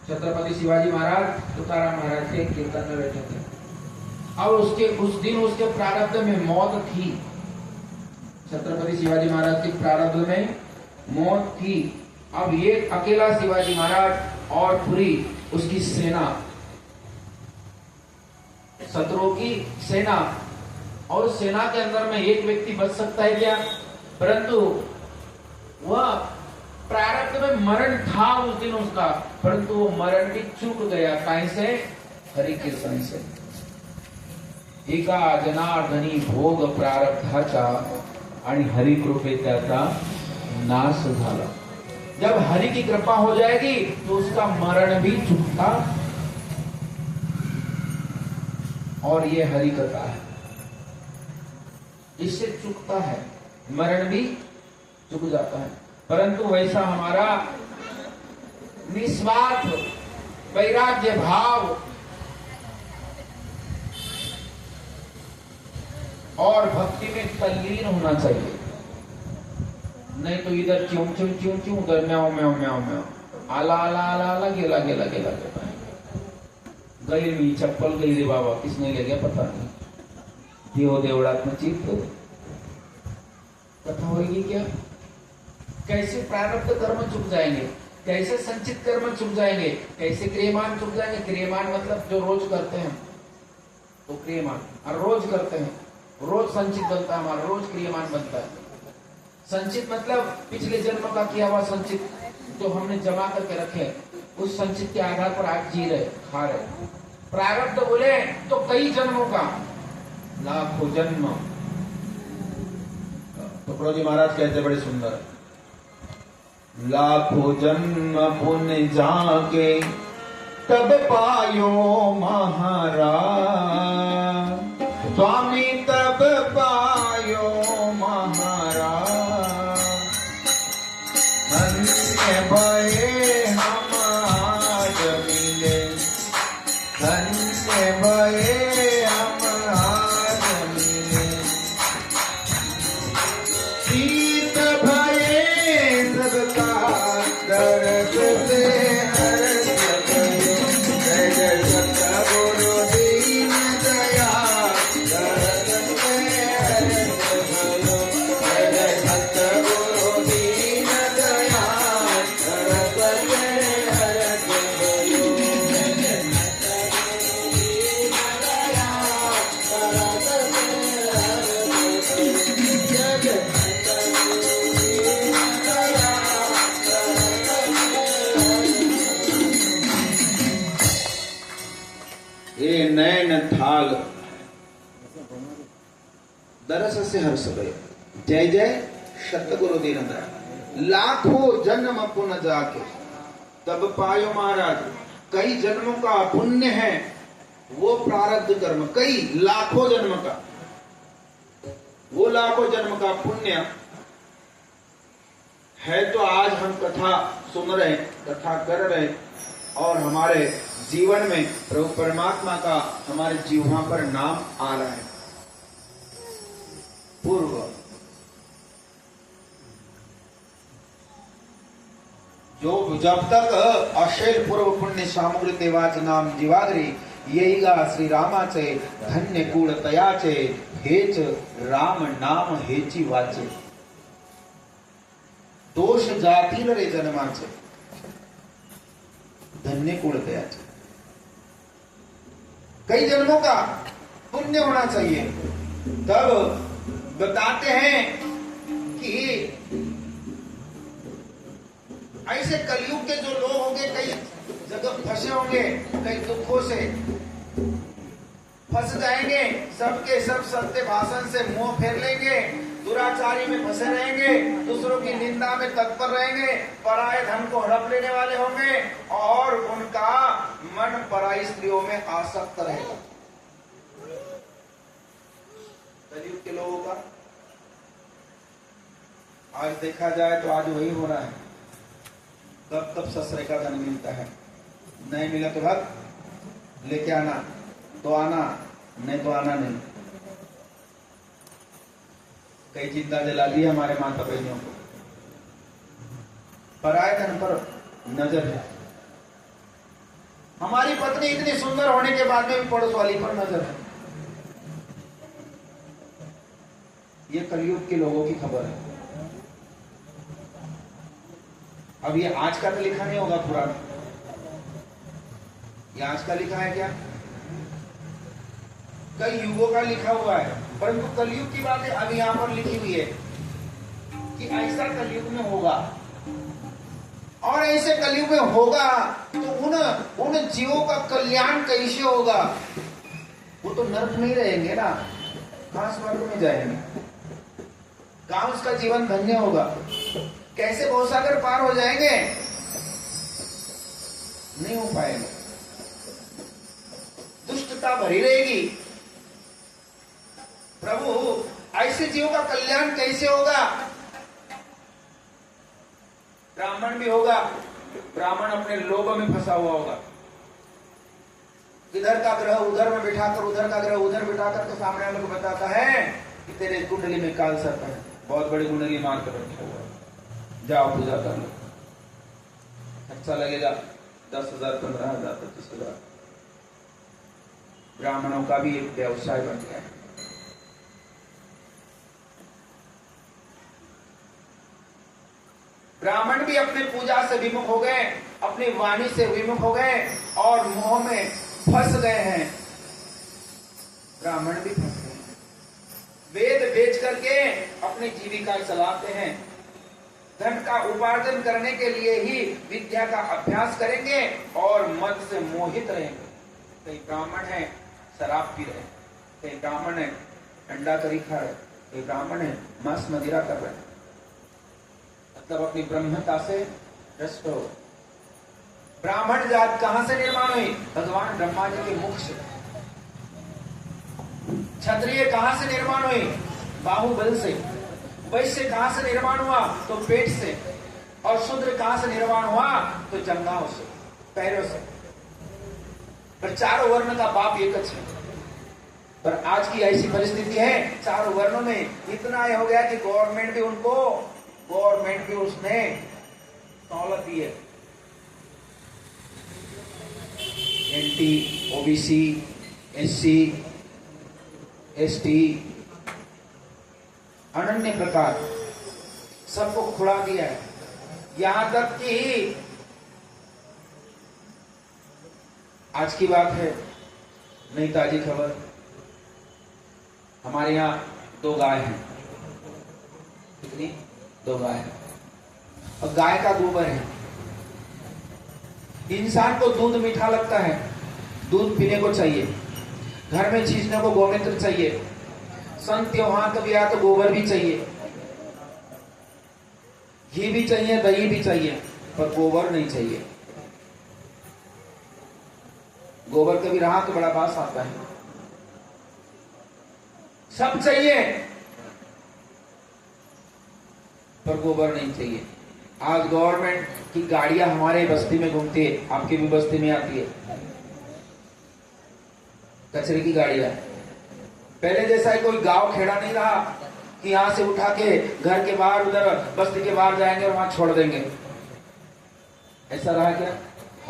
छत्रपति शिवाजी महाराज तुकाराम महाराज के कीर्तन में बैठे थे। और उस दिन उसके प्रारब्ध में मौत थी। छत्रपति शिवाजी महाराज के प्रारब्ध में मौत थी। अब ये अकेला शिवाजी महाराज और पूरी उसकी सेना, शत्रुओं की सेना, और उस सेना के अंदर में एक व्यक्ति बच सकता है क्या? परंतु वह प्रारब्ध में मरण था उस दिन उसका, परंतु वो मरण भी चूक गया। कैसे? हरि कीर्तन से। एका जनार्दनी भोग प्रारब्धाचा आणि हरि कृपे त्याचा नाश झाला। जब हरि की कृपा हो जाएगी तो उसका मरण भी चुकता, और ये हरि कथा है, इससे चुकता है, मरण भी चुक जाता है। परंतु वैसा हमारा निस्वार्थ वैराग्य भाव और भक्ति में तल्लीन होना चाहिए। नहीं तो इधर क्यों क्यों क्यों क्यों, उधर म्याओ म्याओ म्याओ म्याओ, आला आला आला आला, गेला गेला गेला गेला, गई मी चप्पल गई रे बाबा, किसने ले गया पता नहीं। देव देवड़ात्म चित्त कथा होगी क्या? कैसे प्रारब्ध कर्म चुक जाएंगे, कैसे संचित कर्म चुक जाएंगे, कैसे क्रियमान चुक जाएंगे। क्रियमान मतलब जो रोज करते हैं तो क्रियमान, और रोज करते हैं, रोज संचित बनता है हमारा, रोज क्रियमान बनता है। संचित मतलब पिछले जन्म का किया हुआ संचित जो हमने जमा करके रखे, उस संचित के आधार पर आज जी रहे, खा रहे। प्रारब्ध बोले तो कई जन्मों का, लाखों जन्म। तो जी महाराज कहते बड़े सुंदर, लाखों जन्म पुण्य जाके तब पायो महाराज, स्वामी तब पायो महाराज। धन्य भये हम आज मिले, धन्य भये हम आज मिले। शीत भये सबका दर्द से हर्ष भयो, जय जय सतगुरु दीन दयाल, दर्द से हर्ष भयो, जय जय सतगुरु दीन दयाल, दर्द से हर्ष भयो, जय जय सतगुरु दीन दयाल, दर्द से हर्ष भयो, जय जय नैन थाल दरस से हर्ष गए। जय जय सतगुरु दीन दयाल। लाखों जन्म पुण्य जाके तब पायो महाराज। कई जन्मों का पुण्य है वो प्रारब्ध कर्म, कई लाखों जन्म का, वो लाखों जन्म का पुण्य है। तो आज हम कथा सुन रहे, कथा कर रहे, और हमारे जीवन में प्रभु परमात्मा का हमारे जीवा पर नाम आ रहा है। पूर्व जो जब तक अशेल पूर्व पुण्य सामग्री देवाच नाम जीवाग्री, यही गा श्री रामाचे धन्य कुळ तयाचे, हेच राम नाम हेची वाचे। दोष जातील रे जन्माचे, धन्य कुड़ते आज कई जन्मों का पुण्य होना चाहिए। तब बताते हैं कि ऐसे कलयुग के जो लोग होंगे कई जगह फंसे होंगे, कई दुखों से फंस जाएंगे, सबके सब सत्य भाषण से मुंह फेर लेंगे, दुराचारी में फंसे रहेंगे, दूसरों की निंदा में तत्पर रहेंगे, पराये धन को हड़प लेने वाले होंगे और उनका मन पराई स्त्रियों में आसक्त रहेगा। कलयुग के लोगों का आज देखा जाए तो आज वही हो रहा है। कब तब ससुरे का धन मिलता है, नहीं मिला तो भाग लेके आना तो आना, नहीं तो आना नहीं। कई चिंता जला दी हमारे माता बहनों को। पराये धन पर नजर है। हमारी पत्नी इतनी सुंदर होने के बाद में भी पड़ोस वाली पर नजर है। ये कलयुग के लोगों की खबर है। अब ये आज का तो लिखा नहीं होगा पुराना, ये आज का लिखा है क्या? कई युगों का लिखा हुआ है, परंतु कलयुग की बातें अब यहां पर लिखी हुई है कि ऐसा कलयुग में होगा और ऐसे कलयुग में होगा तो उन जीवों का कल्याण कैसे होगा? वो तो नर्क में ही रहेंगे ना, कहां स्वर्ग में जाएंगे? कहां उसका जीवन धन्य होगा? कैसे भवसागर पार हो जाएंगे? नहीं हो पाएगा। दुष्टता भरी रहेगी। प्रभु ऐसे जीवों का कल्याण कैसे होगा? ब्राह्मण भी होगा, ब्राह्मण अपने लोभ में फंसा हुआ होगा। इधर का ग्रह उधर में बिठाकर, उधर का ग्रह उधर बिठाकर तो सामने वाले को बताता है कि तेरे कुंडली में काल सर्प है, बहुत बड़ी कुंडली मार कर रखा हुआ है, जाओ पूजा कर लो। अच्छा लगेगा 10,000, 15,000, 25,000। ब्राह्मणों का भी एक व्यवसाय बन गया है। ब्राह्मण भी अपने पूजा से विमुख हो गए, अपनी वाणी से विमुख हो गए और मोह में फंस गए हैं। ब्राह्मण भी फंस गए, वेद बेच करके अपनी जीविका चलाते हैं। धन का उपार्जन करने के लिए ही विद्या का अभ्यास करेंगे और मद से मोहित रहेंगे। कई ब्राह्मण है शराब पी रहे, कई ब्राह्मण है अंडा करी खा रहे, कई ब्राह्मण है मांस मदिरा कर रहे, मतलब अपनी ब्रह्मता से भ्रष्ट हो। ब्राह्मण जात कहां से निर्माण हुई? भगवान ब्रह्मा जी के मुख से। क्षत्रिय कहां से निर्माण हुई? बाहुबल से। वैश्य कहां से निर्माण हुआ? तो पेट से। और शूद्र कहां से निर्माण हुआ? तो जंघाओं से, पैरों से। पर चारों वर्ण का बाप एक है। पर आज की ऐसी परिस्थिति है, चारों वर्णों में इतना हो गया कि गवर्नमेंट भी उसने सहूलत दी है। एनटी, ओबीसी, एससी, एसटी, अनन्य प्रकार सबको खुला दिया है। यहां तक कि आज की बात है, नई ताजी खबर, हमारे यहां 2 गाय हैं। कितनी? 2 गाय है और गाय का गोबर है। इंसान को दूध मीठा लगता है, दूध पीने को चाहिए, घर में छींचने को गोमूत्र चाहिए, संत त्योहार कभी आया तो गोबर भी चाहिए, घी भी चाहिए, दही भी चाहिए, पर गोबर नहीं चाहिए। गोबर कभी रहा तो बड़ा बास आता है। सब चाहिए पर गोबर नहीं चाहिए। आज गवर्नमेंट की गाड़ियां हमारे बस्ती में घूमती है, आपकी भी बस्ती में आती है, कचरे की गाड़ियां। पहले जैसा ही कोई गांव खेड़ा नहीं रहा कि यहां से उठा के घर के बाहर, उधर बस्ती के बाहर जाएंगे और वहां छोड़ देंगे। ऐसा रहा क्या?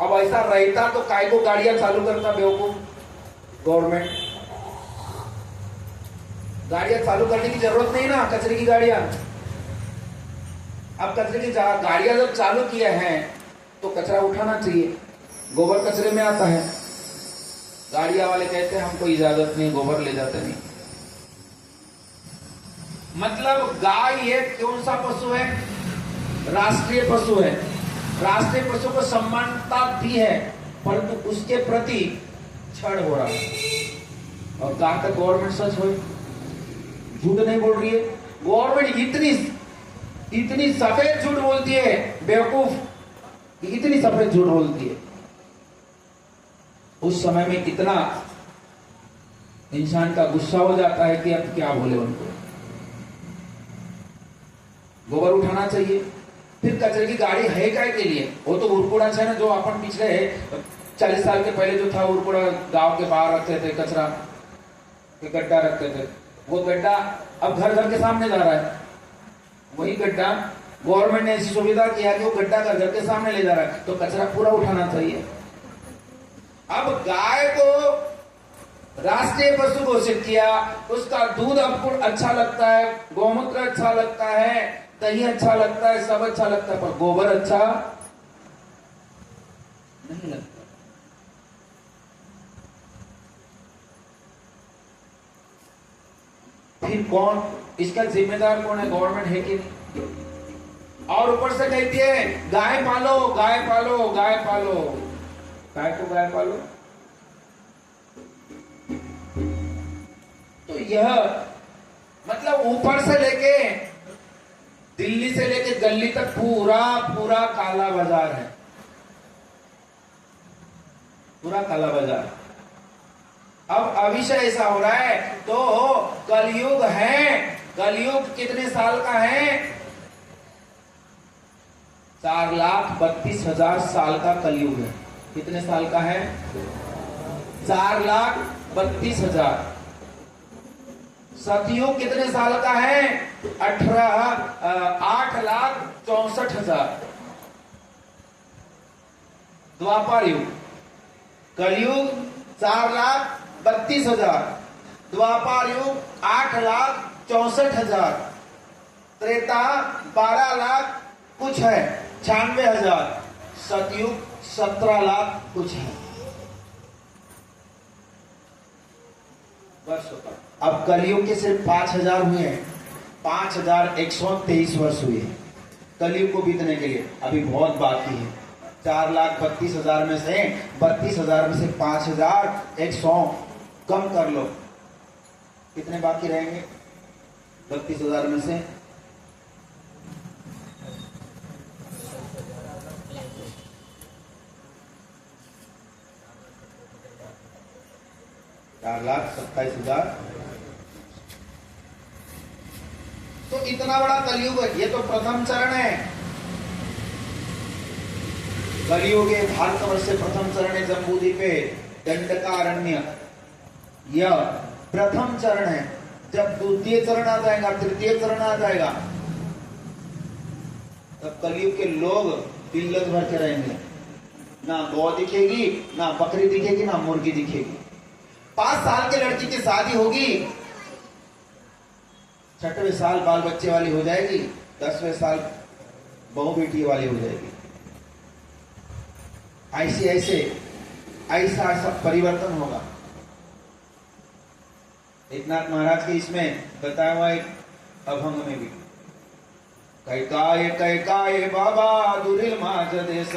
अब ऐसा रहता तो काय को गाड़ियां चालू करता बेवकूफ गवर्नमेंट। गाड़ियां चालू करने की जरूरत नहीं ना, कचरे की गाड़ियां। अब कचरे की गाड़ियां जब चालू किए हैं तो कचरा उठाना चाहिए। गोबर कचरे में आता है, गाड़िया वाले कहते हैं हमको इजाजत नहीं, गोबर ले जाते नहीं। मतलब गाय ये कौन सा पशु है? राष्ट्रीय पशु है। राष्ट्रीय पशु को सम्मानता दी है, परंतु उसके प्रति छड़ हो रहा है। और कहा तक गवर्नमेंट सच हो, झूठ नहीं बोल रही है। गवर्नमेंट इतनी सफेद झूठ बोलती है, बेवकूफ, इतनी सफेद झूठ बोलती है। उस समय में कितना इंसान का गुस्सा हो जाता है कि अब क्या बोले उनको। गोबर उठाना चाहिए। फिर कचरे की गाड़ी है काय के लिए? वो तो उरकुड़ा है ना, जो अपन पिछले 40 साल के पहले जो था, उरकुड़ा गांव के बाहर रखते थे, कचरा के गड्ढा रखते थे। वो गड्ढा अब घर घर के सामने जा रहा है। वही गड्ढा गवर्नमेंट ने ऐसी सुविधा किया कि वो गड्ढा घर घर के सामने ले जा रहा है, तो कचरा पूरा उठाना चाहिए। अब गाय को राष्ट्रीय पशु घोषित किया, उसका दूध आपको अच्छा लगता है, गौमूत्र अच्छा लगता है, दही अच्छा लगता है, सब अच्छा लगता है, पर गोबर अच्छा नहीं लगता। फिर कौन इसका जिम्मेदार? कौन है? गवर्नमेंट है कि नहीं? और ऊपर से कहती है गाय पालो, गाय पालो, गाय पालो। गाय को गाय पालो, तो यह मतलब ऊपर से लेके दिल्ली से लेके गली तक पूरा काला बाजार है, पूरा काला बाजार। अब अविषय ऐसा हो रहा है, तो कलयुग है। कलयुग कितने साल का है? 4,32,000 साल का कलयुग है। कितने साल का है? 4,32,000। सतयुग कितने साल का है? 8,64,000। द्वापर युग, कलयुग 4,32,000, द्वापर युग 8,64,000, त्रेता 12 लाख कुछ है 96,000, सतयुग 17 लाख कुछ है वर्ष होता। अब कलयुग के सिर्फ 5,000 हुए हैं, 5,123 वर्ष हुए हैं कलयुग को बीतने के लिए। अभी बहुत बाकी है। 4,32,000 में से 32,000 में से 5,100 कम कर लो, कितने बाकी रहेंगे? 32,000 में से 4,27,000। तो इतना बड़ा कलयुग है। ये तो प्रथम चरण है। कलयुग के भारतवर्ष से प्रथम चरण है जम्बूद्वीपे दंडकारण्य, यह प्रथम चरण है। जब द्वितीय चरण आ जाएगा, तृतीय चरण आ जाएगा, तब कलयुग के लोग तिल्लत भर के रहेंगे। ना गौ दिखेगी, ना बकरी दिखेगी, ना मुर्गी दिखेगी। 5 साल के लड़की की शादी होगी, 6वें साल बाल बच्चे वाली हो जाएगी, 10वें साल बहू बेटी वाली हो जाएगी। ऐसा सब परिवर्तन होगा। एकनाथ महाराज के इसमें बताया हुआ एक अभंग में भी, कैकाये बाबा दुरिल माझ देश,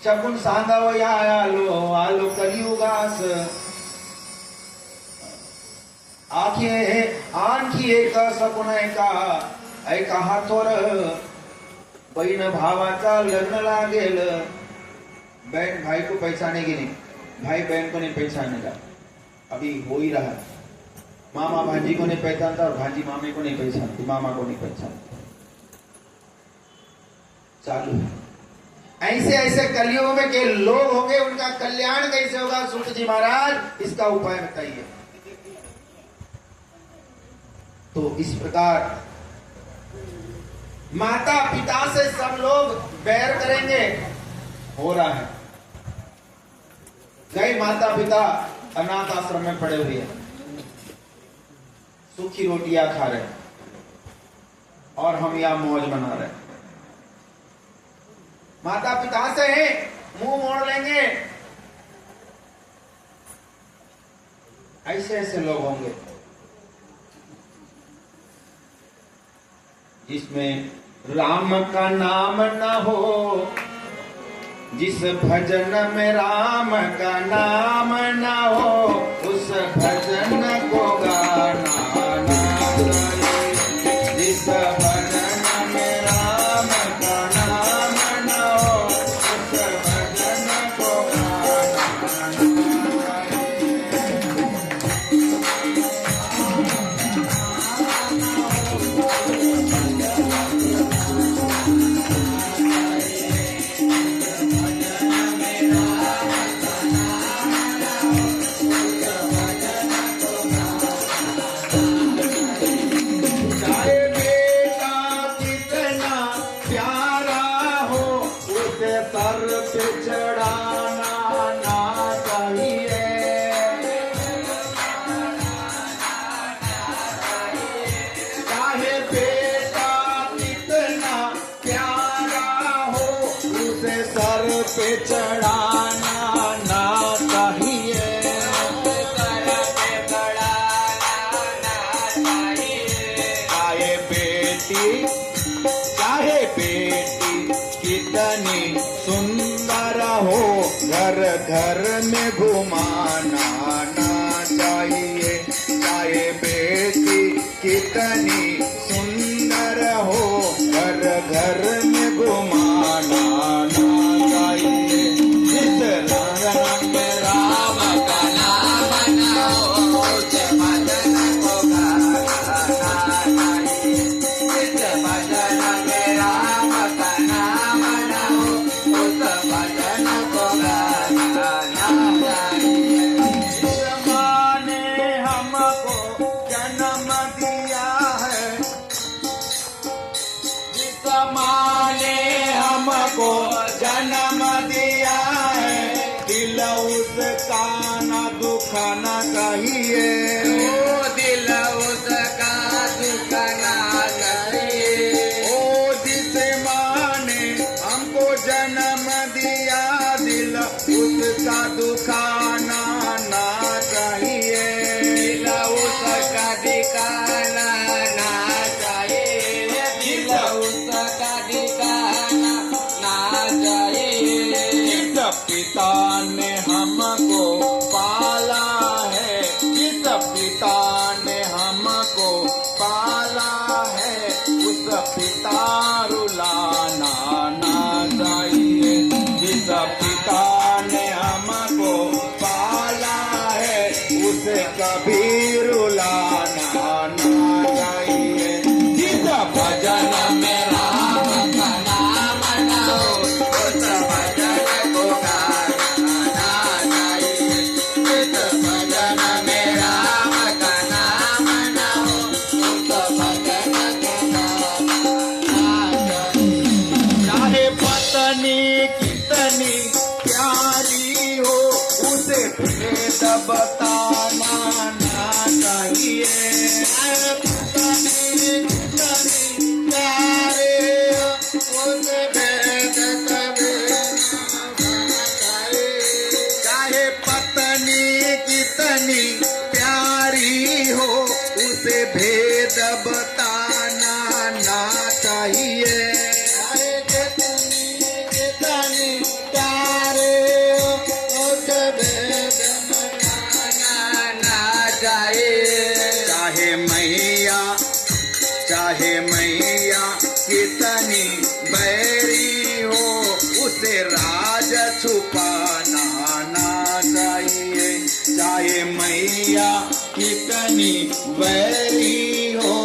शकुन सांगाव या आलो कलियुगास, आणखी एक सकुन ऐका हातोर, बहीण भावाचा लग्न लागेल। बहन भाई को पहचानेगी नहीं, भाई बहन को नहीं पहचानेगा। अभी हो ही रहा है। मामा भांजी को नहीं पहचानता और भांजी मामे को नहीं पहचानती, मामा को नहीं पहचानती। चालू है। ऐसे कलयुग में के लोग होंगे, उनका कल्याण कैसे होगा? सूत जी महाराज इसका उपाय बताइए। तो इस प्रकार माता पिता से सब लोग बैर करेंगे, हो रहा है। कई माता पिता अनाथ आश्रम में पड़े हुए हैं, सूखी रोटियां खा रहे हैं, और हम यहां मौज मना रहे हैं। माता पिता से हैं मुंह मोड़ लेंगे। ऐसे ऐसे लोग होंगे जिसमें राम का नाम न हो, जिस भजन में राम का नाम न हो, उस भजन को गाना ना जाए। जिस भजन में राम का नाम न हो, उस भजन को गाना ना चाहे बेटा कितना प्यारा हो, उसे सर पे चढ़ाना ना चाहिए। चाहे बेटा कितना प्यारा हो, उसे सर पे चढ़ाना ना चाहिए। चाहे बेटी कितनी सुंदर हो, घर घर में घुमाना ना चाहिए। चाहे बेटी कितनी सुंदर हो, घर घर में घुमाना ना चाहिए। जिस रंग में राम का नाम न हो, उस भजन को गाना ना चाहिए। जिस भजन में राम का नाम न हो, उस भजन को गाना ना चाहिए। जिस माँ ने हमको जन्म दिया है, जिस माँ ने हमको जन्म दिया है, दिल उसका न दुखना चाहिए। दिल उसका दुखना चाहिए। ओ जिस माँ ने हमको जन्म दिया, दिल उसका दुखाना ना चाहिए। दिल उसका दिखाना ना चाहिए। दिल उसका दिखाना ना चाहिए। जिस पिता ने हमको पाला है, जिस पिता ने हमको पाला है, उस पिता रुलाना ना चाहिए। जिस पिता ने हमको पाला है, उसे कभी रुलाना ना चाहिए। जिस भजन में राम का नाम न हो, उस भजन को गाना ना चाहिए। जिस भजन में राम का नाम न हो, उस भजन को गाना ना चाहिए। चाहे पत्नी कितनी प्यारी हो, उसे भेद बताना ना चाहिए। चाहे पत्नी कितनी प्यारी हो, उसे भेद कभी ना चाहिए। चाहे पत्नी कितनी प्यारी हो, उसे भेद बताना ना चाहिए। चाहे कितनी प्यारी हो, उसे भेद बताना ना चाहिए। चाहे मैया कितनी बैरी हो, उसे राज छुपाना ना चाहिए। चाहे मैया कितनी बैरी हो,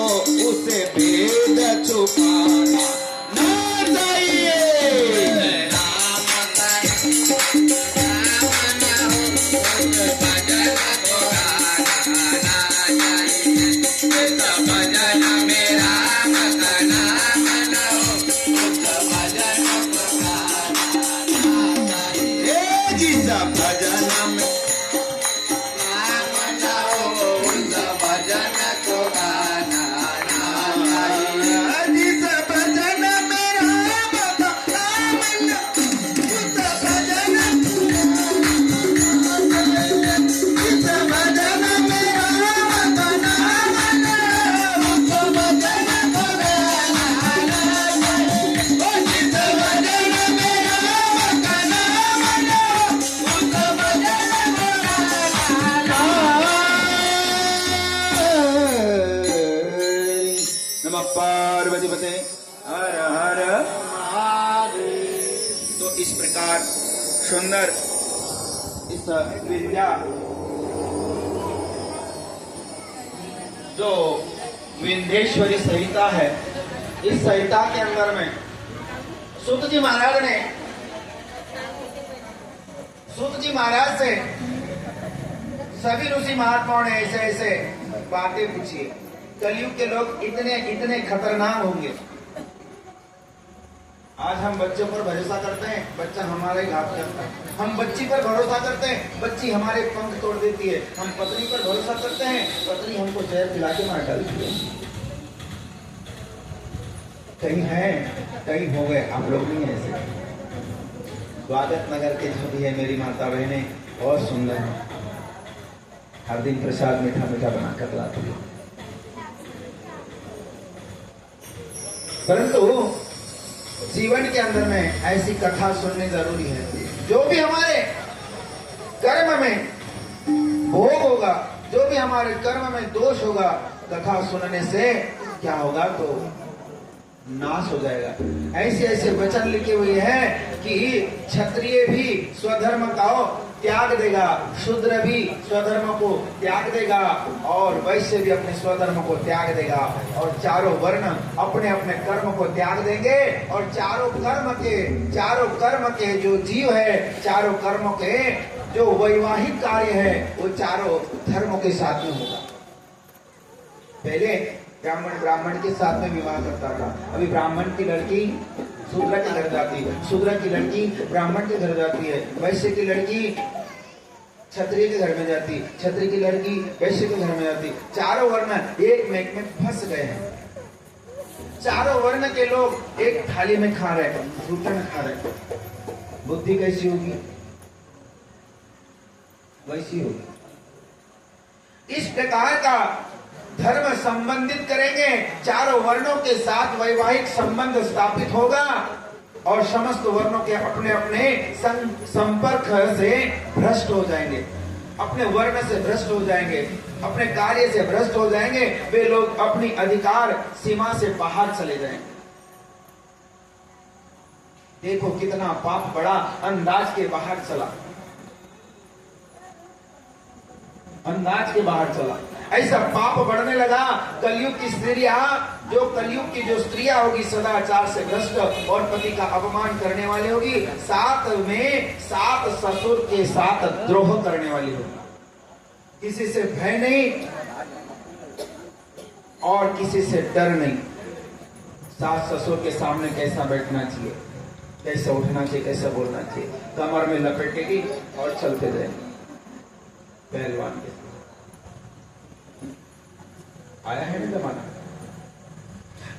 उसे भेद छुपाना ना चाहिए। राम का नाम न हो, उस भजन को गाना ना चाहिए। जिस भजन में राम का नाम न हो, उस भजन को गाना ना चाहिए। जिस भजन में राम न हो, उस भजन को गाना पार्वती पते हर हर तो इस प्रकार सुंदर इस विद्या जो विंध्येश्वरी संहिता है, इस संहिता के अंदर में सूत जी महाराज से सभी ऋषि महात्माओं ने ऐसे ऐसे बातें पूछी। कलयुग के लोग इतने इतने खतरनाक होंगे। आज हम बच्चों पर भरोसा करते हैं, बच्चा हमारा ही घात करता है। हम बच्ची पर भरोसा करते हैं, बच्ची हमारे पंख तोड़ देती है। हम पत्नी पर भरोसा करते हैं, पत्नी हमको जहर पिला के मार डालती है। कहीं है, कहीं हो गए, आप लोग नहीं है ऐसे। स्वागत नगर के जो भी है मेरी माता बहने बहुत सुंदर है, हर दिन प्रसाद मीठा मीठा बनाकर लाती है। परंतु जीवन के अंदर में ऐसी कथा सुननी जरूरी है। जो भी हमारे कर्म में भोग होगा, जो भी हमारे कर्म में दोष होगा, कथा सुनने से क्या होगा तो नाश हो जाएगा। ऐसे ऐसे वचन लिखे हुए हैं कि क्षत्रिय भी स्वधर्म का त्याग देगा, शूद्र भी स्वधर्म को त्याग देगा, और वैश्य भी अपने स्वधर्म को त्याग देगा, और चारों वर्ण अपने अपने कर्म को त्याग देंगे। और चारों कर्म के जो जीव है, चारों कर्मों के जो वैवाहिक कार्य है, वो चारों धर्मों के साथ में होगा। पहले ब्राह्मण के साथ में विवाह करता था, अभी ब्राह्मण की लड़की शूद्र के घर जाती है, शूद्र की लड़की ब्राह्मण के घर जाती है, वैश्य की लड़की क्षत्रिय के घर में जाती, क्षत्रिय की लड़की वैश्य के घर में जाती। चारों वर्ण एक में फंस गए हैं। चारों वर्ण के लोग एक थाली में खा रहे हैं, घुटन खा रहे हैं। बुद्धि कैसी होगी? वैसी होगी। इस प्रकार का धर्म संबंधित करेंगे, चारों वर्णों के साथ वैवाहिक संबंध स्थापित होगा, और समस्त वर्णों के अपने अपने संपर्क से भ्रष्ट हो जाएंगे, अपने वर्ण से भ्रष्ट हो जाएंगे, अपने कार्य से भ्रष्ट हो जाएंगे। वे लोग अपनी अधिकार सीमा से बाहर चले जाएंगे। देखो कितना पाप बड़ा अंदाज के बाहर चला, अंदाज के बाहर चला। ऐसा पाप बढ़ने लगा। कलयुग की स्त्रियां, जो कलयुग की जो स्त्रियां होगी सदाचार से भ्रष्ट और पति का अपमान करने वाली होगी, साथ में सात ससुर के साथ द्रोह करने वाली होगी। किसी से भय नहीं और किसी से डर नहीं। सास ससुर के सामने कैसा बैठना चाहिए, कैसे उठना चाहिए, कैसे बोलना चाहिए, कमर में लपेटेगी और चलते जाएंगे पहलवान के। आया है ना जमाना।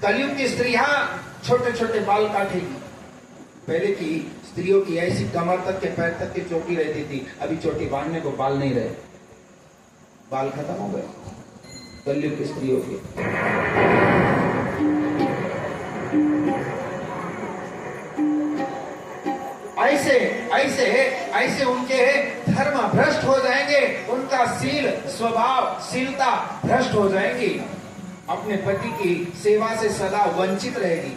कलयुग की स्त्रियां छोटे छोटे बाल काटेगी। पहले की स्त्रियों की ऐसी कमर तक के पैर तक की चोटी रहती थी, अभी चोटी बांधने को बाल नहीं रहे, बाल खत्म हो गए कलयुग की स्त्रियों के। ऐसे ऐसे ऐसे उनके धर्म भ्रष्ट हो जाएंगे, उनका शील स्वभाव शीलता भ्रष्ट हो जाएंगी, अपने पति की सेवा से सदा वंचित रहेगी।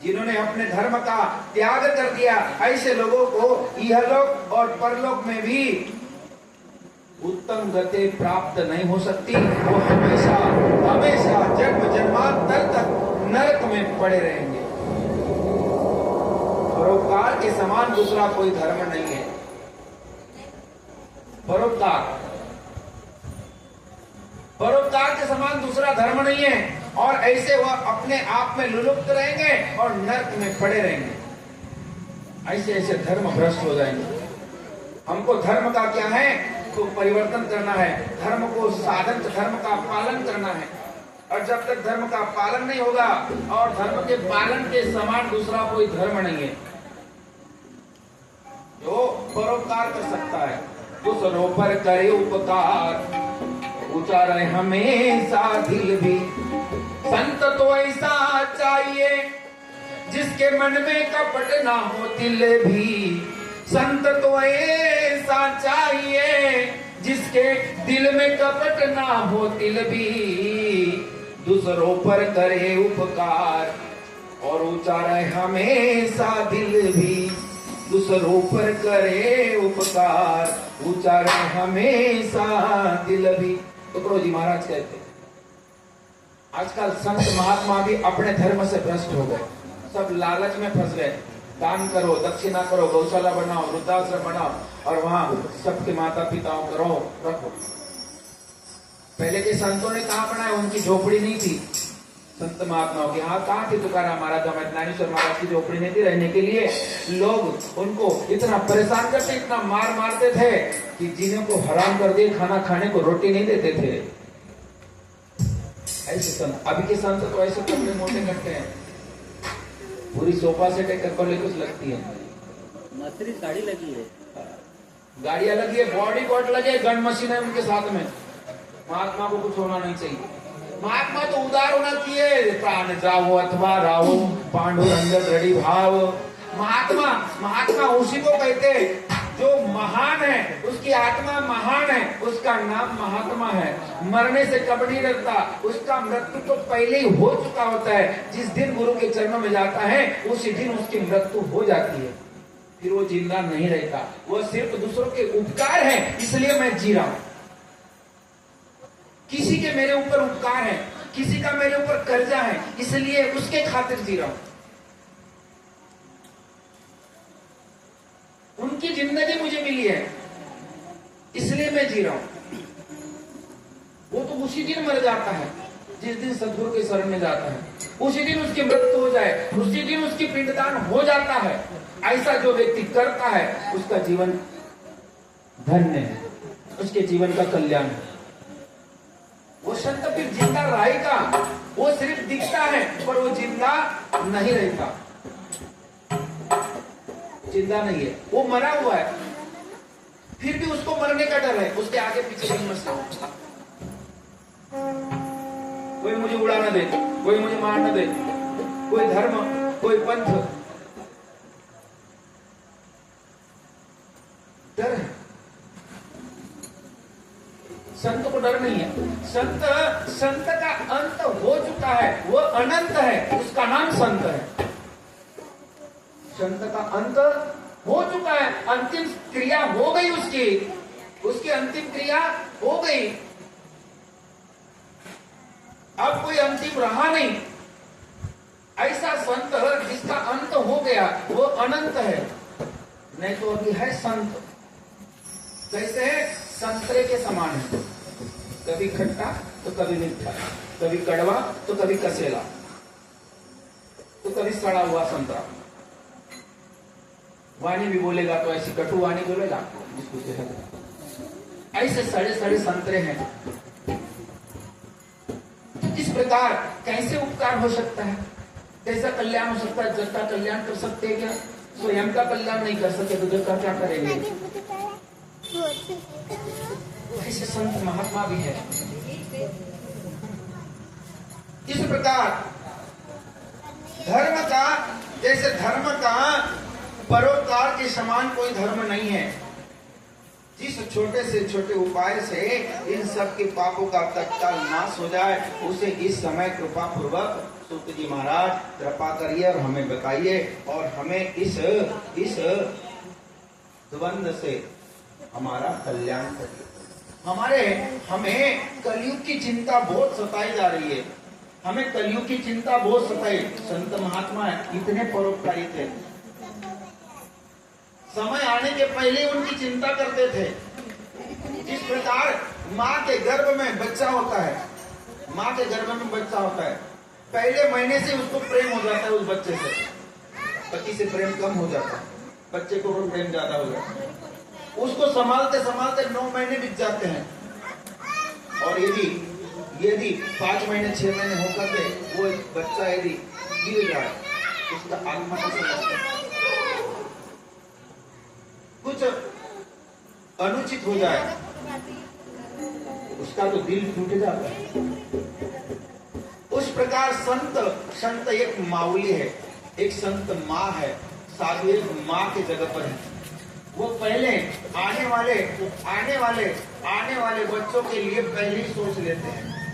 जिन्होंने अपने धर्म का त्याग कर दिया, ऐसे लोगों को इहलोक और परलोक में भी उत्तम गति प्राप्त नहीं हो सकती। वो हमेशा हमेशा जन्म जन्मांतर तक नरक में पड़े रहेंगे। परोपकार के समान दूसरा कोई धर्म नहीं है। परोपकार के समान दूसरा धर्म नहीं है, और ऐसे वह अपने आप में लुलुप्त रहेंगे और नरक में पड़े रहेंगे। ऐसे ऐसे धर्म भ्रष्ट हो जाएंगे। हमको धर्म का क्या है तो परिवर्तन करना है, धर्म को साधन धर्म का पालन करना है। और जब तक धर्म का पालन नहीं होगा, और धर्म के पालन के समान दूसरा कोई धर्म नहीं है जो परोपकार कर सकता है। दूसरों पर करे उपकार, ऊंचा रहे हमेशा दिल भी। संत तो ऐसा चाहिए जिसके मन में कपट ना हो दिल भी। संत तो ऐसा चाहिए जिसके दिल में कपट ना हो दिल भी। दूसरों पर करे उपकार और ऊंचा रहे हमेशा दिल भी। दूसरों पर करे उपकार, ऊंचा रहे हमेशा दिल भी। टुकड़ो जी महाराज कहते आजकल संत महात्मा भी अपने धर्म से भ्रष्ट हो गए, सब लालच में फंस गए। दान करो, दक्षिणा करो, गौशाला बनाओ, वृद्धाश्रम बनाओ और वहां सबके माता पिताओं को रखो। पहले के संतों ने कहा बनाया, उनकी झोपड़ी नहीं थी। संत महात्माओं की हाँ कहाँ थी? तुकाराम महाराज, ज्ञानेश्वर महाराज की झोपड़ी नहीं थी रहने के लिए। लोग उनको इतना परेशान करते, इतना मार मारते थे कि जीने को हराम कर दिए, खाना खाने को रोटी नहीं देते थे। ऐसे संत, अभी के संत तो ऐसे कपड़े मोटे करते हैं, पूरी सोफा सेट एक कुछ लगती है, मसरी साड़ी लगी है, गाड़ियां लगी है, बॉडी कोट लगे, गन मशीन है उनके साथ में। महात्मा को कुछ होना नहीं चाहिए। महात्मा तो उदार होना चाहिए, प्राण जाओ अथवा राहो, पांडुरंग दृढ़ भाव। महात्मा उसी को कहते जो महान है, उसकी आत्मा महान है, उसका नाम महात्मा है। मरने से कब नहीं डरता, उसका मृत्यु तो पहले ही हो चुका होता है। जिस दिन गुरु के चरणों में जाता है उसी दिन उसकी मृत्यु हो जाती है, फिर वो जिंदा नहीं रहता। वो सिर्फ दूसरों के उपकार है, इसलिए मैं जी रहा हूं। किसी के मेरे ऊपर उपकार है, किसी का मेरे ऊपर कर्जा है, इसलिए उसके खातिर जी रहा हूं। उनकी जिंदगी मुझे मिली है, इसलिए मैं जी रहा हूं। वो तो उसी दिन मर जाता है जिस दिन सदगुरु के शरण में जाता है, उसी दिन उसकी मृत्यु हो जाए, उसी दिन उसकी पिंडदान हो जाता है। ऐसा जो व्यक्ति करता है उसका जीवन धन्य है, उसके जीवन का कल्याण है। वो संत फिर जिंदा रहेगा, वो सिर्फ दिखता है पर वो जिंदा नहीं रहता, जिंदा नहीं है, वो मरा हुआ है। फिर भी उसको मरने का डर है, उसके आगे पीछे नहीं मर सकता। कोई मुझे उड़ा न दे, कोई मुझे मार न दे, कोई धर्म, कोई पंथ, डर है। संत को डर नहीं है। संत का अंत हो चुका है, वो अनंत है, उसका नाम संत है। संत का अंत हो चुका है, अंतिम क्रिया हो गई, उसकी अंतिम क्रिया हो गई। अब कोई अंतिम रहा नहीं। ऐसा संत जिसका अंत हो गया वो अनंत है। नहीं तो अभी है संत, कैसे है? संतरे के समान है, कभी खट्टा तो कभी मीठा, कभी कड़वा तो कभी कसेला, तो कभी सड़ा हुआ संतरा। वाणी भी बोलेगा तो ऐसी कटु वाणी बोलेगा जिसको सेहत। ऐसे सड़े सड़े संतरे हैं। इस प्रकार कैसे उपकार हो सकता है, कैसा कल्याण हो सकता है? जग का कल्याण कर सकते हैं क्या? स्वयं का कल्याण नहीं कर सकते तो जग का क्या करेंगे? ऐसे संत महात्मा भी है। इस प्रकार धर्म का, जैसे धर्म का परोपकार के समान कोई धर्म नहीं है। जिस छोटे से छोटे उपाय से इन सब के पापों का तत्काल नाश हो जाए, उसे इस समय कृपा पूर्वक सूत जी महाराज कृपा करिए और हमें बताइए, और हमें इस द्वंद्व से हमारा कल्याण करिए। हमें कलयुग की चिंता बहुत सताई जा रही है, हमें कलयुग की चिंता बहुत सताई। संत महात्मा इतने परोपकारी थे, समय आने के पहले उनकी चिंता करते थे। जिस प्रकार माँ के गर्भ में बच्चा होता है, माँ के गर्भ में बच्चा होता है, पहले महीने से उसको प्रेम हो जाता है, उस बच्चे से पति से प्रेम कम हो जाता है, बच्चे को प्रेम ज्यादा हो जाता है। उसको संभालते संभालते 9 महीने बीत जाते हैं, और यदि 5 महीने 6 महीने होकर के वो बच्चा यदि गिर जाए, उसका आत्मा कैसे लगता है? कुछ अनुचित हो जाए, उसका तो दिल टूट जाता है। उस प्रकार संत एक माऊली है, एक संत माँ है, साधु एक माँ के जगह पर है। वो पहले आने वाले बच्चों के लिए पहले ही सोच लेते हैं।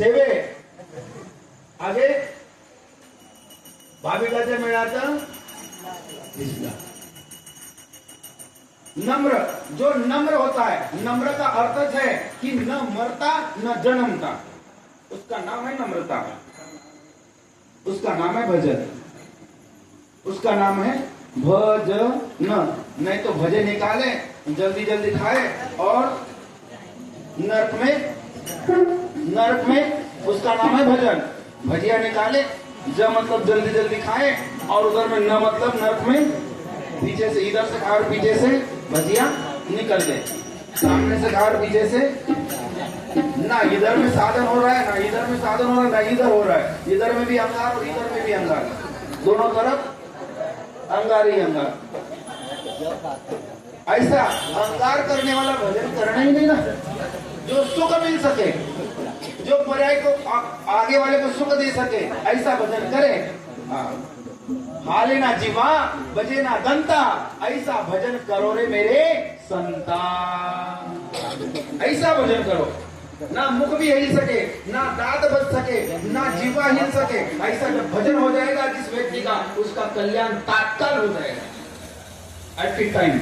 सेवे आगे भाविकाच्या मेळाचं दिसला। नम्र, जो नम्र होता है, नम्र का अर्थ है कि न मरता न जन्मता, उसका नाम है नम्रता, उसका नाम है भजन, उसका नाम है भजन। नहीं तो भजन निकाले, जल्दी जल्दी खाए और नरक में उसका नाम है भजन। भजिया निकाले, ज मतलब जल्दी जल्दी खाए और उधर में न मतलब नरक में, पीछे से इधर से खा और पीछे से भजिया निकल गए, सामने से खा और पीछे से, ना इधर में साधन हो रहा है ना इधर में साधन हो रहा है, ना इधर हो रहा है, इधर में भी अंगार और इधर में भी अंगार, दोनों तरफ अंगार ही अंगार। ऐसा अंगार करने वाला भजन करना ही नहीं ना, जो सुख मिल सके, जो पर्याय को आगे वाले को सुख दे सके, ऐसा भजन करे। हाले ना जीवा बजे ना दंता, ऐसा भजन करो रे मेरे संता। ऐसा भजन करो, ना मुख भी हिल सके, ना दांत बच सके, ना जीवा हिल सके, ऐसा जब भजन हो जाएगा जिस व्यक्ति का, उसका कल्याण तात्काल हो जाएगा, एट द टाइम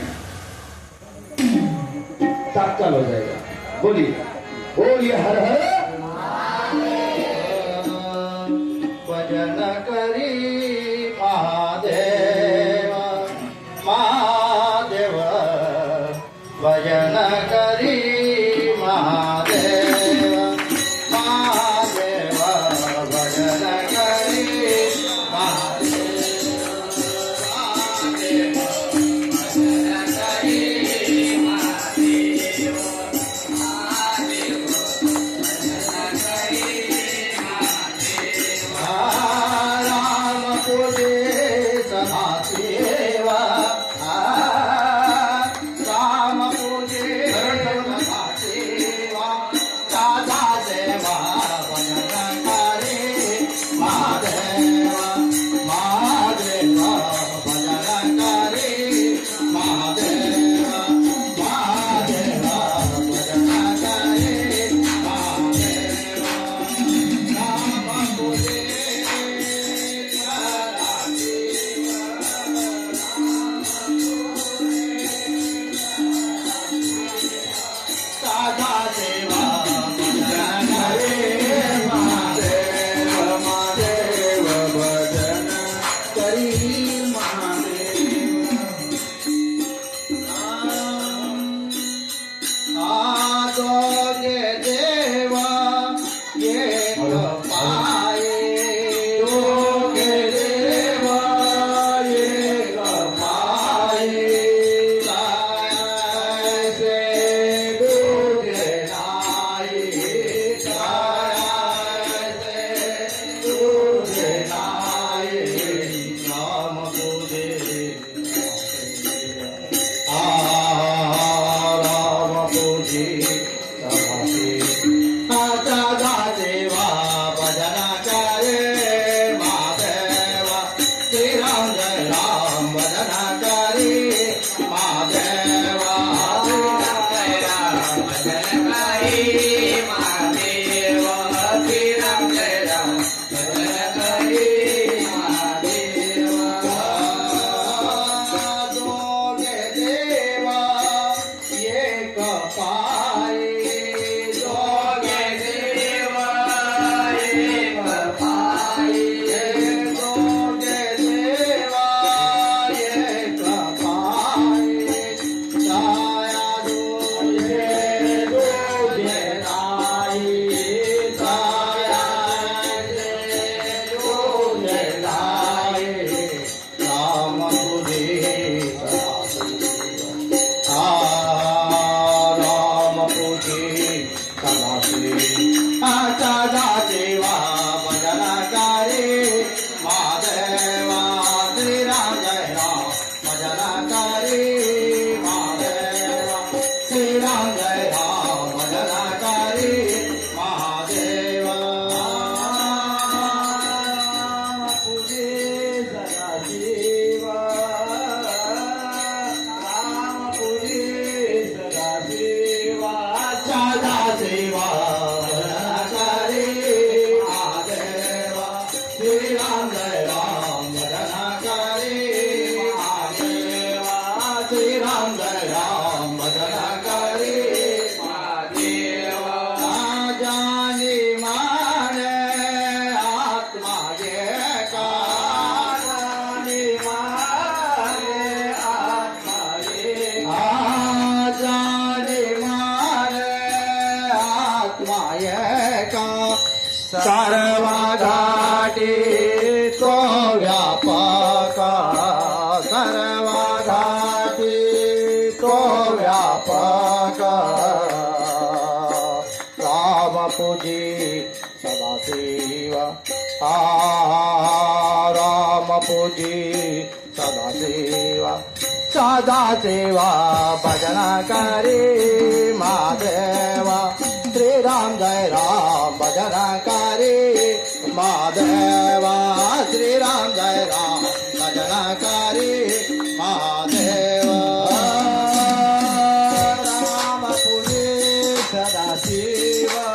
तात्काल हो जाएगा। बोलिए बोलिए हर हर भजन करी महादेव, महादेव भजन करी महादेव, महादेव भजन करी महादेव, महादेव भजन करी महादेव, महादेव भजन करी महादेव। राम पूजे सदा सेवा, राम पूजे सदा सेवा, दादा सेवा भजन करे महादेव, महादेव भजन करे महादेव, महादेव भजन करे महादेव। राम पूजे साधा सेवा भजन करे महादेव, महादेव भजन करी महादेव। आगे देवा ये पाए, योगे देवा ये पाए, से दूजे नाई, से दूजे नाई, नाम पूजे राम पूजे दादा देवा भजन करे महादेव, श्री राम जय राम भजन करे महादेव, जय राम भजन करे महादेव, श्री राम जय राम भजन करे महादेव। दोगे देवा एक पाए, दोगे देवा सर्वा घाटी तो व्यापका सर्वा घाटी तो व्यापका राम पूजी सदा सेवा राम पूजी सदा सेवा भजन करे महादेवा श्री राम जय राम भजन करे महादेवा श्री राम जय राम भजन करे महादेवा राम पुणे सदा शिवा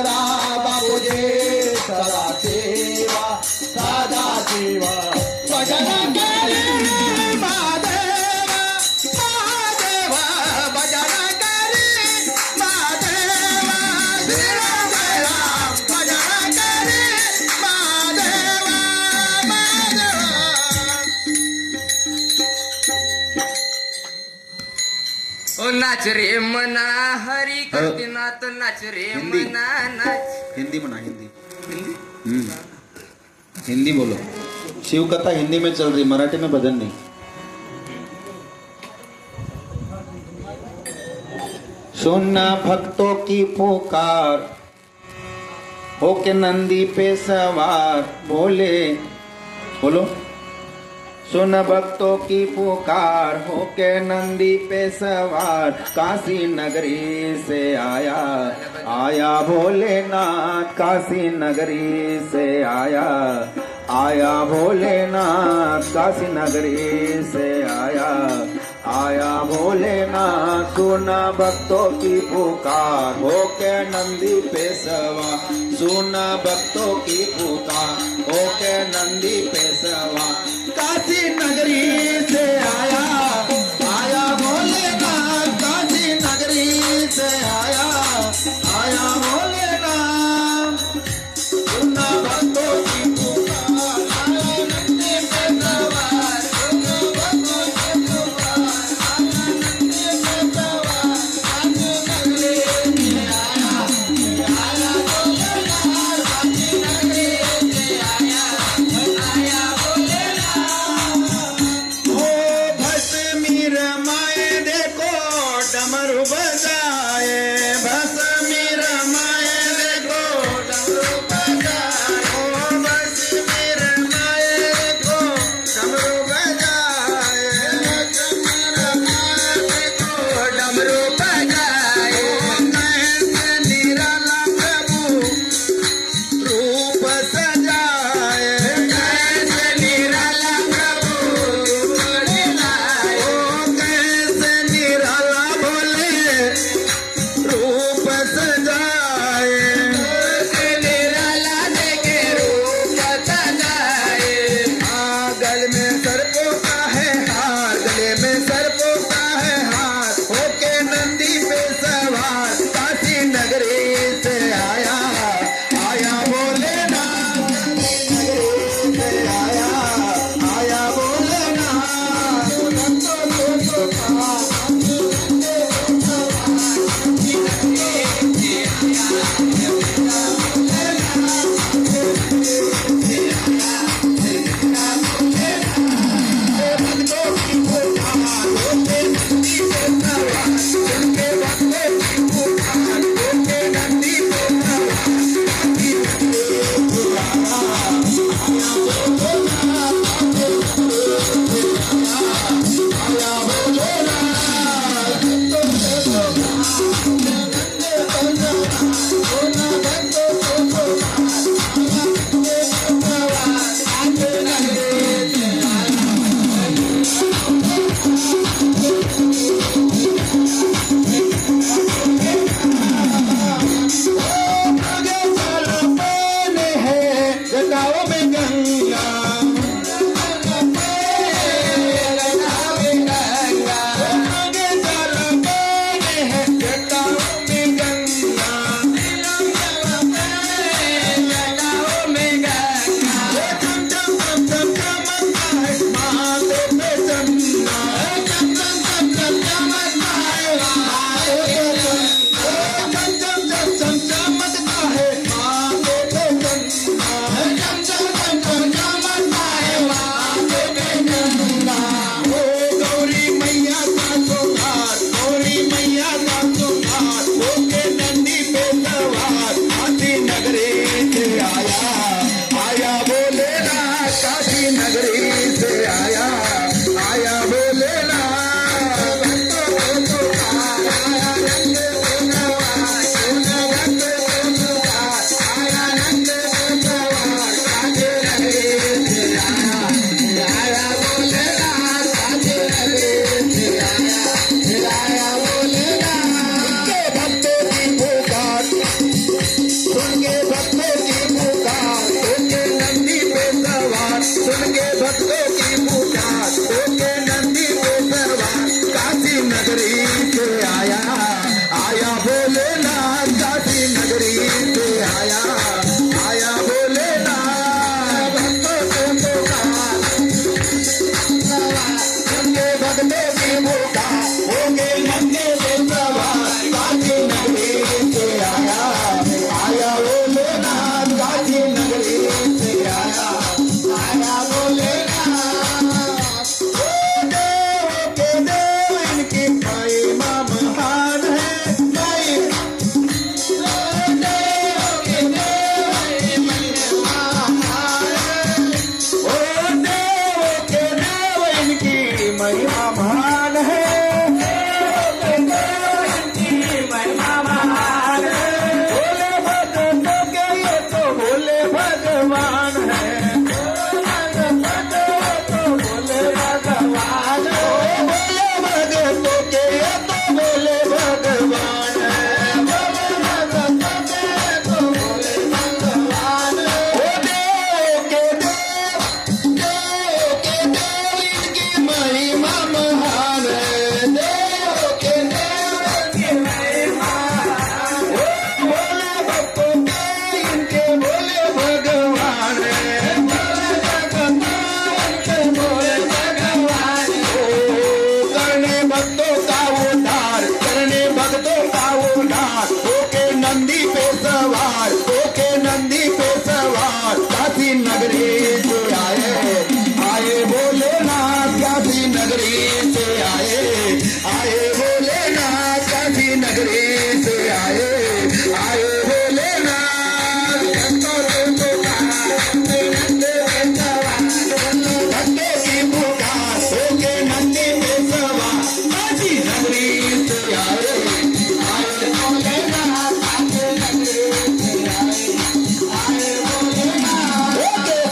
राम पुणे सदा शिवा सदा शिवा भजन करे महादेवा महादेवा भजन करे महादेवा श्री राम जय राम भजन करे महादेवा महादेवा ओ नाच रे मना हरी करते नाच नाच रे मना नाच हिंदी मना हिंदी हिंदी बोलो। शिव कथा हिंदी में चल रही, मराठी में भजन नहीं। सुनना भक्तों की पुकार होके नंदी पे सवार बोले बोलो। सुन भक्तों की पुकार होके नंदी पे सवार काशी नगरी से आया आया भोलेनाथ काशी नगरी से आया आया भोलेनाथ काशी नगरी से आया आया भोलेनाथ। सुना भक्तों की पुकार होके नंदी पे सवार सुना भक्तों की पुकार होके नंदी पे सवार काशी नगरी से आया आया भोलेनाथ काशी नगरी से आया आया भोलेनाथ। सुना भक्तों की पुकार आया नंदी पे सवार सुना भक्तों की पुकार आया नंदी पे सवार काशी नगरी से आया आया भोलेनाथ काशी नगरी से आया आया भोलेनाथ। ओ भस्मीर माए देखो डमरू बजाए भस्मीर माए देखो डमरू बजाए ओ भस्मीर माए देखो डमरू बजाए भस्मीर माए देखो डमरू बजाए कैसे निराला प्रभु रूप सजाए कैसे निराला प्रभु रूप लाए ओ कैसे निराला भोले रूप सजाए कैसे निराला देखे रूप सजाए गल में सर्पों का है हार गले में सर्पों का है हार होके नंदी नगरी से आए आए भोलेनाथ भक्तों की पुकार होके नंदी पे सवार काशी नगरी से आए आए भोलेनाथ काशी नगरी से आए भोलेनाथ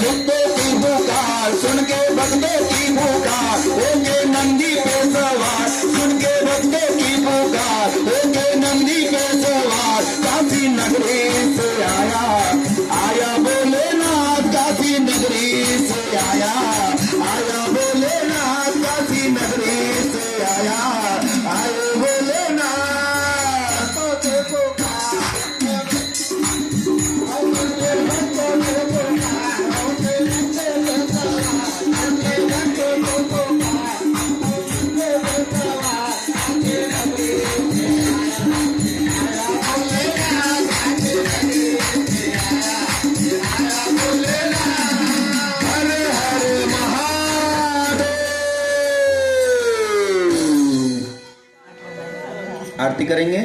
भक्तों की पुकार सुन के भक्तों की पुकार होके नंदी पे सवार सुन के भक्तों की पुकार होके नंदी पे सवार काशी नगरी से आया आया भोलेनाथ काशी नगरी से आया आया भोलेनाथ काशी नगरी से आया आए भोलेनाथ हर हर महादेव। आरती करेंगे,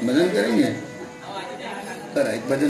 भजन करेंगे, करा एक भजन।